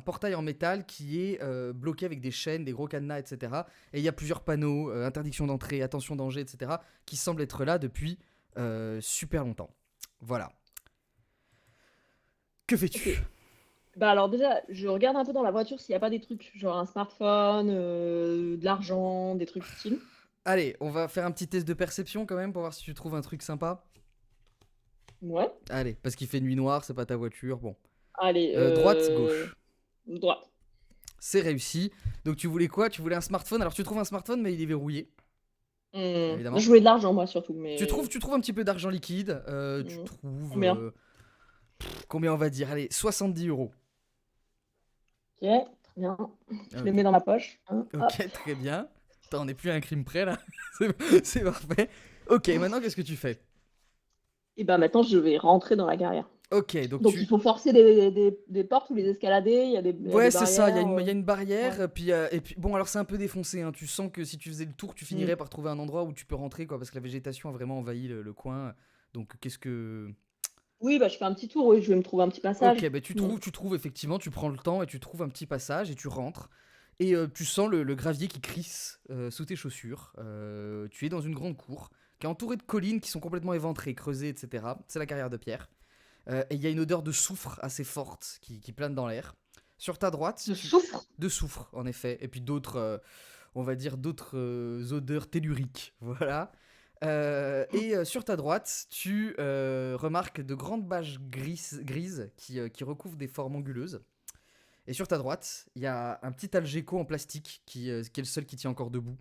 portail en métal qui est bloqué avec des chaînes, des gros cadenas, etc. Et il y a plusieurs panneaux, interdiction d'entrée, attention danger, etc., qui semblent être là depuis super longtemps. Voilà. Que Ok. fais-tu? Bah alors déjà, je regarde un peu dans la voiture s'il n'y a pas des trucs, genre un smartphone, de l'argent, des trucs utiles. Allez, on va faire un petit test de perception quand même pour voir si tu trouves un truc sympa. Ouais. Allez, parce qu'il fait nuit noire, c'est pas ta voiture. Bon. Allez, Droite, gauche. droite. C'est réussi. Donc tu voulais quoi? Tu voulais un smartphone. Alors tu trouves un smartphone, mais il est verrouillé, Je évidemment. voulais de l'argent, moi, surtout, mais. Tu trouves un petit peu d'argent liquide. Tu Hmm. trouves. Combien? Combien on va dire? Allez, 70 €. Ok, très bien. Je les Ok, mets dans ma poche, hein, hop. ok, très bien. Attends, on n'est plus à un crime près là. C'est parfait. Ok, maintenant qu'est-ce que tu fais? Et bah maintenant, je vais rentrer dans la carrière. Ok, donc Donc, il tu. faut forcer des portes ou les escalader, il y a des Ouais, c'est ça, barrières. il y a une Ouais. barrière, et puis bon, alors c'est un peu défoncé, hein. Tu sens que si tu faisais le tour, tu Hmm. finirais par trouver un endroit où tu peux rentrer, quoi, parce que la végétation a vraiment envahi le coin. Donc qu'est-ce que. Oui, bah je fais un petit tour, oui, je vais me trouver un petit passage. Ok, bah Hmm. tu trouves effectivement, tu prends le temps et tu trouves un petit passage et tu rentres. Et tu sens le gravier qui crisse sous tes chaussures. Tu es dans une grande cour qui est entourée de collines qui sont complètement éventrées, creusées, etc. C'est la carrière de pierre. Et il y a une odeur de soufre assez forte qui plane dans l'air. Sur ta droite, Je souffre. de soufre, en effet, et puis d'autres, on va dire, d'autres odeurs telluriques, voilà. Sur ta droite, tu remarques de grandes bâches grises qui recouvrent des formes anguleuses. Et sur ta droite, il y a un petit algéco en plastique qui est le seul qui tient encore debout.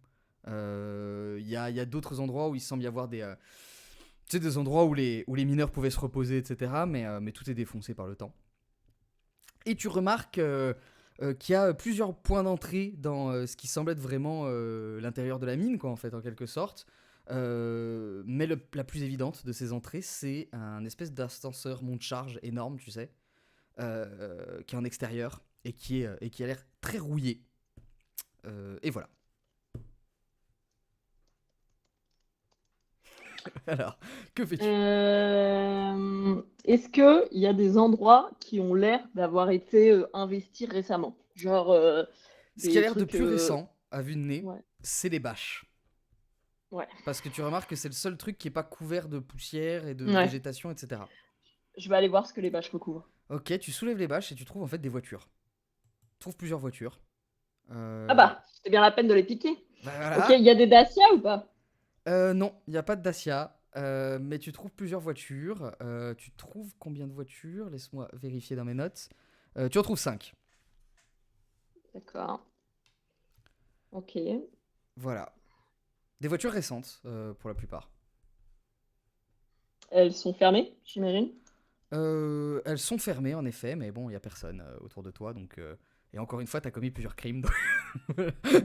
Il y a d'autres endroits où il semble y avoir tu sais, des endroits où les mineurs pouvaient se reposer, etc. Mais tout est défoncé par le temps. Et tu remarques qu'il y a plusieurs points d'entrée dans ce qui semble être vraiment l'intérieur de la mine, quoi, en fait, en quelque sorte. Mais la plus évidente de ces entrées, c'est un espèce d'ascenseur monte-charge énorme, tu sais, qui est en extérieur et qui a l'air très rouillé. Et voilà. Alors, que fais-tu? Est-ce qu'il y a des endroits qui ont l'air d'avoir été investis récemment? Genre Ce qui a des l'air de trucs. plus récent, à vue de nez, Ouais, c'est les bâches. ouais, Parce que tu remarques que c'est le seul truc qui est pas couvert de poussière et de ouais. végétation, etc. Je vais aller voir ce que les bâches recouvrent. Ok, tu soulèves les bâches et tu trouves en fait des voitures. Tu trouves plusieurs voitures. Ah Euh, bah, c'est bien la peine de les piquer. Bah Ok, il voilà. y a des Dacia ou pas? Non, il n'y a pas de Dacia. Mais tu trouves plusieurs voitures. Tu trouves combien de voitures? Laisse-moi vérifier dans mes notes. Tu en trouves 5. D'accord. Ok. Voilà. Des voitures récentes, pour la plupart. Elles sont fermées, j'imagine. Elles sont fermées, en effet, mais bon, il n'y a personne autour de toi. Donc, et encore une fois, tu as commis plusieurs crimes. Donc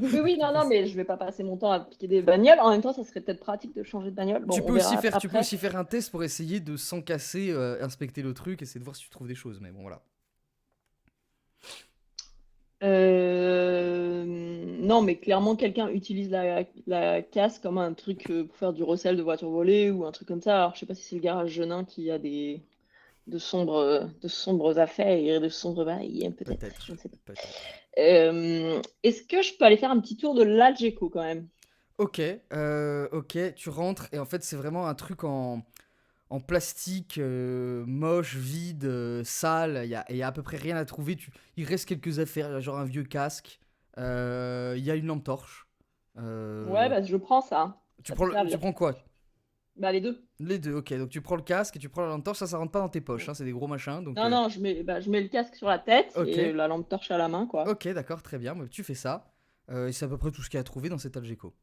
Oui, oui, non, non, mais je vais pas passer mon temps à piquer des bagnoles. En même temps, ça serait peut-être pratique de changer de bagnole. Bon, on verra Tu peux après. aussi faire un test pour essayer de, sans casser, inspecter le truc, essayer de voir si tu trouves des choses. Mais bon, voilà. Non, mais clairement, quelqu'un utilise la casse comme un truc pour faire du recel de voitures volées ou un truc comme ça. Alors, je sais pas si c'est le garage Genin qui a de sombres affaires et de sombres bails, peut-être, je ne Peut-être. sais pas. Peut-être. Est-ce que je peux aller faire un petit tour de l'Algeco quand même? Ok, tu rentres et en fait c'est vraiment un truc en plastique moche, vide, sale. Il y a à peu près rien à trouver. Il reste quelques affaires, genre un vieux casque. Il y a une lampe torche. Ouais, Euh, bah, je prends ça. Ça peut tu servir. prends quoi? Bah, les deux. Les deux, ok. Donc tu prends le casque et tu prends la lampe torche. Ça rentre pas dans tes poches, hein, c'est des gros machins. Donc Non, non, je mets le casque sur la tête ok, et la lampe torche à la main, quoi. ok, d'accord, très bien. Tu fais ça. Et c'est à peu près tout ce qu'il y a à trouver dans cet Algeco.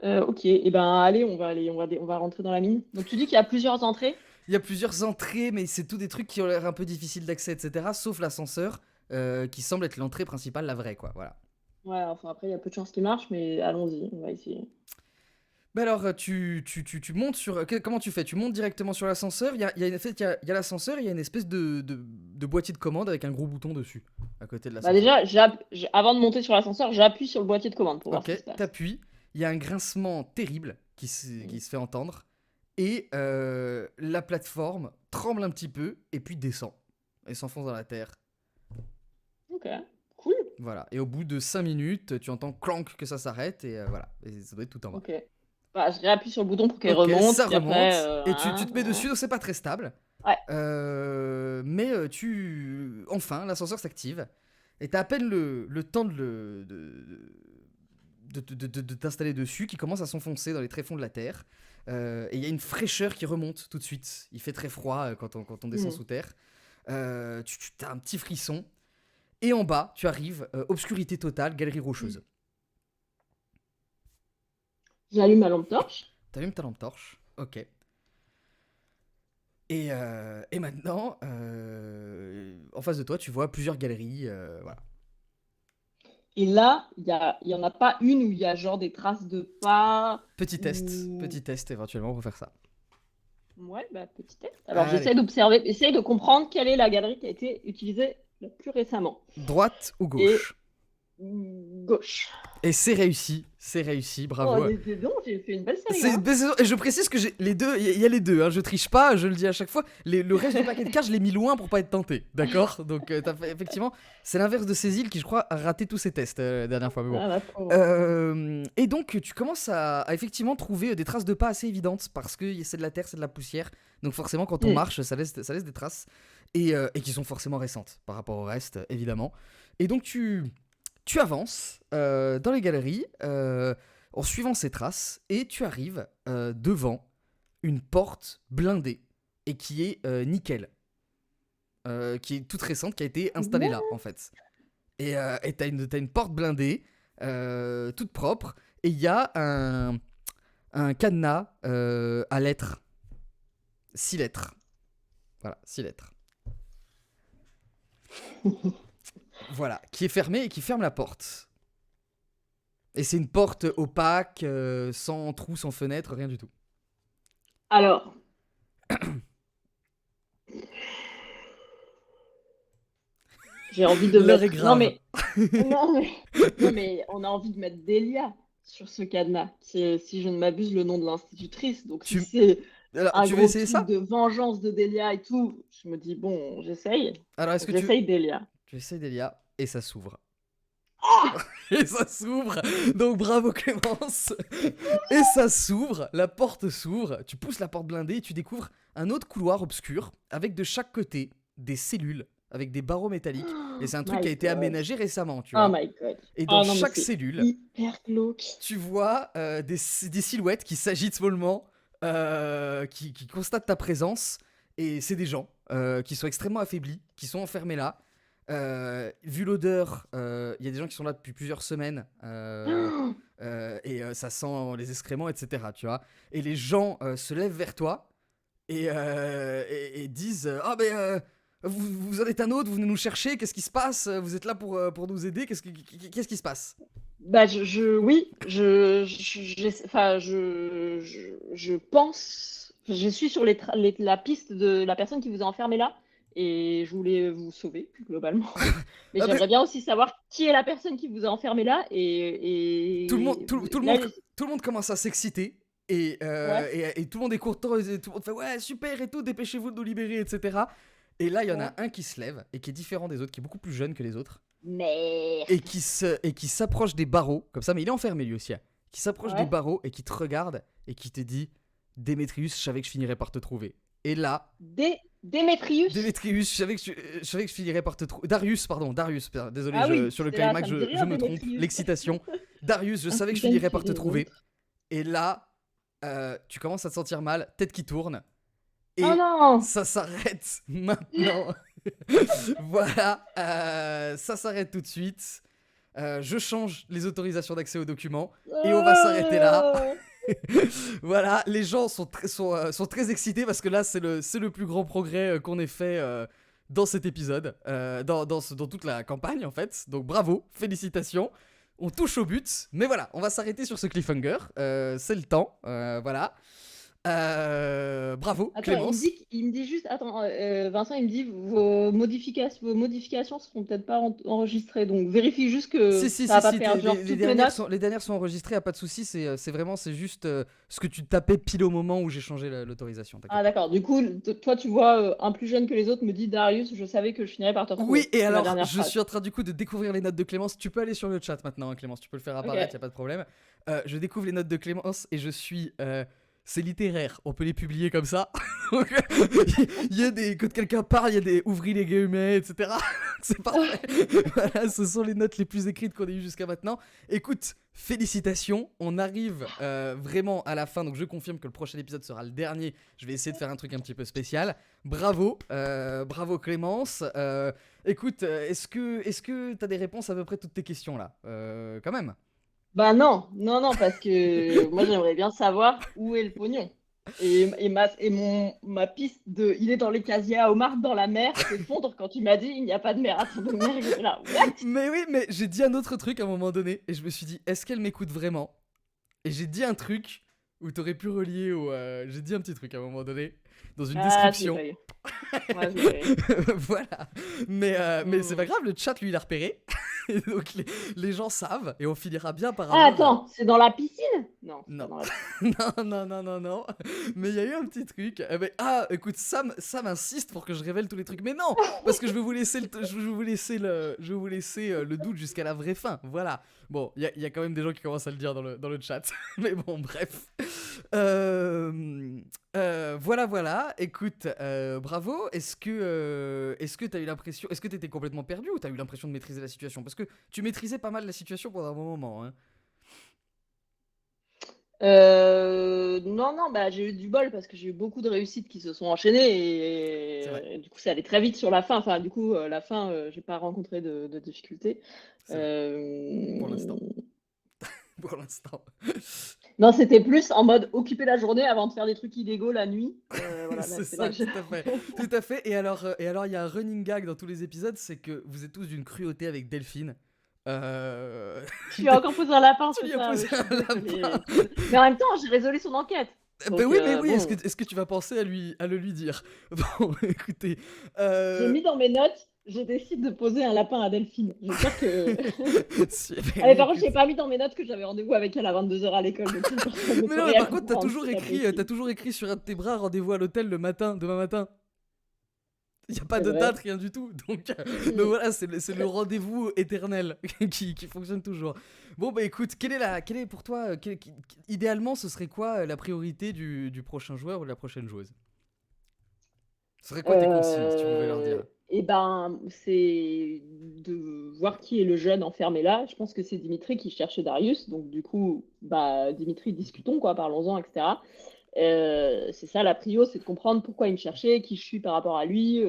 Ok, et ben allez, on va rentrer dans la mine. Donc tu dis qu'il y a plusieurs entrées? Il y a plusieurs entrées, mais c'est tous des trucs qui ont l'air un peu difficiles d'accès, etc. Sauf l'ascenseur, qui semble être l'entrée principale, la vraie, quoi. Voilà. Ouais, enfin après, il y a peu de chances qu'il marche, mais allons-y, on va essayer. Mais alors, tu montes sur. Comment tu fais? Tu montes directement sur l'ascenseur. En fait, il y a l'ascenseur, il y a une espèce de boîtier de commande avec un gros bouton dessus, à côté de Bah l'ascenseur. déjà, avant de monter sur l'ascenseur, j'appuie sur le boîtier de commande pour voir Ok, ce qui se passe. t'appuies. Il y a un grincement terrible Mm. qui se fait entendre. Et la plateforme tremble un petit peu et puis descend. Et s'enfonce dans la terre. Ok, cool. Voilà. Et au bout de 5 minutes, tu entends clank que ça s'arrête et voilà. Et ça doit être tout en bas. Ok. Bah, je réappuie sur le bouton pour qu'elle Ok, remonte, ça puis après, remonte et tu hein, te mets hein. dessus, donc c'est pas très stable. Ouais. Mais enfin, l'ascenseur s'active et t'as à peine le temps de t'installer dessus qui commence à s'enfoncer dans les tréfonds de la terre. Et il y a une fraîcheur qui remonte tout de suite. Il fait très froid quand on descend Mm. sous terre. Tu as un petit frisson. Et en bas, tu arrives, obscurité totale, galerie rocheuse. J'allume ma lampe torche. T'allumes ta lampe torche. Ok. Et maintenant, en face de toi, tu vois plusieurs galeries. Voilà. Et là, il y en a pas une où il y a genre des traces de pas Petit ou... test éventuellement pour faire ça. Ouais, bah petit test. Alors Allez, j'essaie d'observer, essayer de comprendre quelle est la galerie qui a été utilisée le plus récemment. droite ou Et gauche? gauche. Et c'est réussi, Oh, bravo. dis donc, j'ai fait une belle série, hein. Et je précise que j'ai les deux, il y a les deux, hein, je triche pas, je le dis à chaque fois. Le reste du paquet de cartes, je l'ai mis loin pour pas être tenté, d'accord? Donc, effectivement, c'est l'inverse de Cécile qui, je crois, a raté tous ses tests la dernière fois, mais bon. Ah, la pauvre. Et donc, tu commences à effectivement trouver des traces de pas assez évidentes parce que c'est de la terre, c'est de la poussière. Donc, forcément, quand on Hmm. marche, ça laisse des traces et qui sont forcément récentes par rapport au reste, évidemment. Et donc, tu avances dans les galeries en suivant ces traces et tu arrives devant une porte blindée et qui est nickel, qui est toute récente, qui a été installée là en fait. Et t'as une porte blindée, toute propre, et il y a un cadenas à lettres, 6 lettres. Voilà, 6 lettres. Voilà, qui est fermé et qui ferme la porte. Et c'est une porte opaque, sans trou, sans fenêtre, rien du tout. Alors, j'ai envie de L'heure est mettre. Non, grave. mais. Non, mais. Non, mais on a envie de mettre Delia sur ce cadenas. Si je ne m'abuse, le nom de l'institutrice. Donc, si Tu... c'est Alors, un tu veux gros essayer truc ça? de vengeance de Delia et tout, je me dis, bon, j'essaye. Alors, est-ce que tu... J'essaye Delia. Tu essayes, Delia, et ça s'ouvre. Ah! Et ça s'ouvre. Donc bravo Clémence. Et ça s'ouvre, la porte s'ouvre, tu pousses la porte blindée et tu découvres un autre couloir obscur avec de chaque côté des cellules avec des barreaux métalliques. Et Oh c'est un truc my qui a été god. aménagé récemment, tu Oh vois. my god. Et dans Oh non, mais chaque c'est cellule, hyper glauque. tu vois des silhouettes qui s'agitent mollement, qui constatent ta présence. Et c'est des gens qui sont extrêmement affaiblis, qui sont enfermés là. Vu l'odeur, il y a des gens qui sont là depuis plusieurs semaines. Et ça sent les excréments, etc. Tu vois. Et les gens se lèvent vers toi et disent ah ben vous en êtes un autre, vous venez nous chercher, qu'est-ce qui se passe, vous êtes là pour nous aider, qu'est-ce qui se passe? Bah, oui, enfin, je pense, je suis sur la piste de la personne qui vous a enfermé là, et je voulais vous sauver, globalement. Mais Ah ben, j'aimerais bien aussi savoir qui est la personne qui vous a enfermé là, tout le monde, et là, tout le monde commence à s'exciter. ouais, Et tout le monde est content, et tout le monde fait ouais super et tout, dépêchez-vous de nous libérer, etc. Et là il y en ouais. a un qui se lève et qui est différent des autres, qui est beaucoup plus jeune que les autres, Merde. et qui s'approche des barreaux, comme ça, mais il est enfermé lui aussi, hein, qui s'approche des Ouais. barreaux et qui te regarde et qui te dit Démétrius, je savais que je finirais par te trouver. Et là, Démétrius? Démétrius, je savais que je finirais par te trouver. Darius, pardon, Darius, désolé, Ah oui, sur le j'étais là, périmax, ça me dit je rien, me trompe, Démétrius. l'excitation. Darius, je Un savais que je cousin finirais par qui te les trouver. autres. Et là, tu commences à te sentir mal, tête qui tourne, Oh et non! ça s'arrête maintenant. Voilà, ça s'arrête tout de suite. Je change les autorisations d'accès aux documents et on va s'arrêter là. Ah. Voilà, les gens sont très excités parce que là, c'est le plus grand progrès qu'on ait fait dans cet épisode, dans toute la campagne en fait. Donc bravo, félicitations. On touche au but, mais voilà, on va s'arrêter sur ce cliffhanger. C'est le temps, voilà. Bravo, Attends, Clémence. il me dit juste, attends, Vincent, il me dit vos modifications seront peut-être pas enregistrées, donc vérifie juste Si, que si, ça si, va pas si, perdre genre toutes les notes. les dernières sont enregistrées, y a pas de souci, c'est vraiment, c'est juste ce que tu tapais pile au moment où j'ai changé l'autorisation, t'inquiète Ah pas. d'accord, du coup, toi tu vois, un plus jeune que les autres me dit Darius, je savais que je finirais par te Oui, retrouver. et C'est la alors, dernière je phrase. suis en train du coup de découvrir les notes de Clémence. Tu peux aller sur le chat maintenant, hein, Clémence, tu peux le faire apparaître, y a Ok. pas de problème. Je découvre les notes de Clémence et je suis. C'est littéraire, on peut les publier comme ça. Donc, il y a des. Quand quelqu'un parle, il y a des ouvris les guillemets, etc. C'est parfait. Voilà, ce sont les notes les plus écrites qu'on ait eues jusqu'à maintenant. Écoute, félicitations, on arrive vraiment à la fin, donc je confirme que le prochain épisode sera le dernier. Je vais essayer de faire un truc un petit peu spécial. Bravo, bravo Clémence. Écoute, est-ce que t'as des réponses à peu près toutes tes questions là quand même. Bah non, non, non, parce que moi j'aimerais bien savoir où est le pognon. Ma piste de il est dans les casiers à homard dans la mer s'effondre quand tu m'as dit il n'y a pas de mer à fond de mer. J'étais là, what? Mais oui, mais j'ai dit un autre truc à un moment donné et je me suis dit, est-ce qu'elle m'écoute vraiment? Et j'ai dit un truc où t'aurais pu relier au. J'ai dit un petit truc à un moment donné dans une Ah, je l'ai description. pas eu. Ouais, je l'ai pas eu. Voilà. Mais c'est Hmm. pas grave, le chat lui il a repéré. Et donc les gens savent et on finira bien par Ah, avoir. attends, c'est dans la piscine? Non, c'est pas Non. dans la piscine. Non, non, non, non, non. Mais il y a eu un petit truc. Ah, écoute, Sam insiste pour que je révèle tous les trucs. Mais non, parce que je vais vous laisser je vais vous laisser le doute jusqu'à la vraie fin. Voilà. Bon, il y a quand même des gens qui commencent à le dire dans le chat. Mais bon, bref. Voilà, voilà. Écoute, bravo. Est-ce que t'as eu l'impression, est-ce que t'étais complètement perdu ou t'as eu l'impression de maîtriser la situation? Parce que tu maîtrisais pas mal la situation pendant un bon moment, hein. Non, non, bah, j'ai eu du bol parce que j'ai eu beaucoup de réussites qui se sont enchaînées C'est vrai, et du coup, ça allait très vite sur la fin. Enfin, du coup, la fin, j'ai pas rencontré de difficultés. c'est vrai. Pour Euh, l'instant. Pour l'instant. Non, c'était plus en mode occuper la journée avant de faire des trucs illégaux la nuit. Voilà, là, C'est c'est là ça, que je... tout à fait. Tout à fait. Et alors, il y a un running gag dans tous les épisodes, c'est que vous êtes tous d'une cruauté avec Delphine. Euh, Tu lui as encore posé un lapin, Tu c'est lui as ça? posé Je suis un désolée. lapin. Mais en même temps, j'ai résolu son enquête. Ben Donc, oui, mais oui, bon, est-ce que tu vas penser à le lui dire? Bon, écoutez, j'ai mis dans mes notes, je décide de poser un lapin à Delphine. J'espère que. super, Ah, mais mais par contre, écoute. j'ai pas mis dans mes notes que j'avais rendez-vous avec elle à 22h à l'école, donc personne ne Mais peut non, mais rien par contre, comprendre, c'est pas t'as possible. toujours écrit sur un de tes bras rendez-vous à l'hôtel le matin, demain matin. Il n'y a pas C'est de vrai. date, rien du tout. Donc Mm. voilà, c'est le rendez-vous éternel qui fonctionne toujours. Bon, bah écoute, quelle est pour toi, idéalement, ce serait quoi la priorité du prochain joueur ou de la prochaine joueuse? Ce serait quoi tes consignes si tu pouvais leur dire? Et ben, c'est de voir qui est le jeune enfermé là. Je pense que c'est Dimitri qui cherchait Darius. Donc, du coup, bah, Dimitri, discutons, quoi, parlons-en, etc. C'est ça la prio, c'est de comprendre pourquoi il me cherchait, qui je suis par rapport à lui.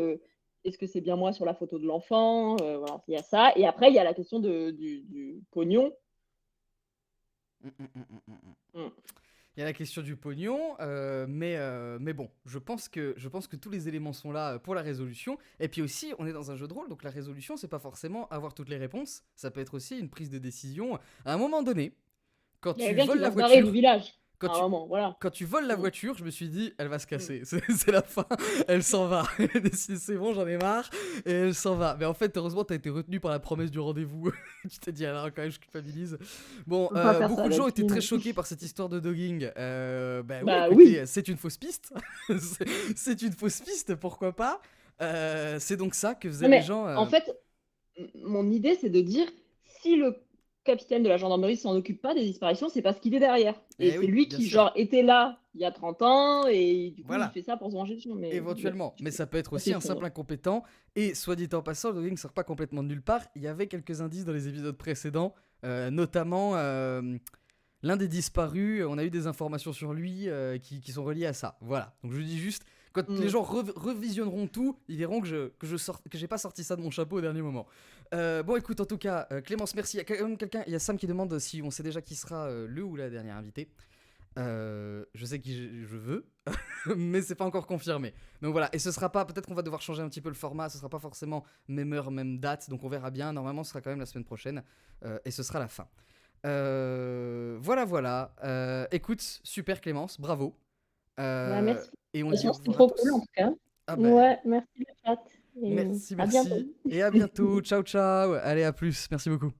Est-ce que c'est bien moi sur la photo de l'enfant? Voilà, il y a ça. Et après, il y a la question du pognon. Hum, hum, hum, hum, hum. Mm. Il y a la question du pognon, mais bon, je pense que tous les éléments sont là pour la résolution. Et puis aussi, on est dans un jeu de rôle, donc la résolution, c'est pas forcément avoir toutes les réponses. Ça peut être aussi une prise de décision à un moment donné. Quand Il y a tu quelqu'un qui voles la va se barrer du voiture, village quand à un tu, moment, voilà. quand tu voles la Mm. voiture, je me suis dit, elle va se Mm. casser. C'est la fin. Elle s'en va. Elle a décidé, c'est bon, j'en ai marre. Et elle s'en va. Mais en fait, heureusement, t'as été retenu par la promesse du rendez-vous. Tu t'es dit, alors quand même, je culpabilise. Bon, Faut pas faire ça beaucoup à de gens étaient très Delphine. choqués par cette histoire de dogging. Bah oui, Bah oui. écoutez, c'est une fausse piste. C'est une fausse piste, pourquoi pas. C'est donc ça que faisaient Non, les mais gens. en fait, mon idée, c'est de dire si le capitaine de la gendarmerie s'en occupe pas des disparitions, c'est parce qu'il est derrière. Et Eh c'est oui, lui bien qui, sûr. genre, était là il y a 30 ans et du coup, il Voilà. fait ça pour se venger dessus. Mais bon, Éventuellement, mais ça peut être ça aussi un s'effondre. simple incompétent. Et soit dit en passant, le dogging ne sort pas complètement de nulle part. Il y avait quelques indices dans les épisodes précédents, notamment l'un des disparus. On a eu des informations sur lui qui sont reliées à ça. Voilà. Donc je dis juste, quand les Mm. gens revisionneront tout, ils verront que j'ai pas sorti ça de mon chapeau au dernier moment. Bon, écoute, en tout cas, Clémence, merci. Il y a quand même quelqu'un, il y a Sam qui demande si on sait déjà qui sera le ou la dernière invitée. Je sais qui je veux, mais c'est pas encore confirmé. Donc voilà, et ce sera pas, peut-être qu'on va devoir changer un petit peu le format, ce sera pas forcément même heure, même date, donc on verra bien. Normalement, ce sera quand même la semaine prochaine, et ce sera la fin. Voilà, voilà. Écoute, super Clémence, bravo. Bah, merci. Et on De toute dit au façon, c'était revoir à trop cool en tous. tout cas. Ah ben, Ouais, merci le chat. Et merci, à bientôt. merci. Et à bientôt. Ciao, ciao. Allez, à plus. Merci beaucoup.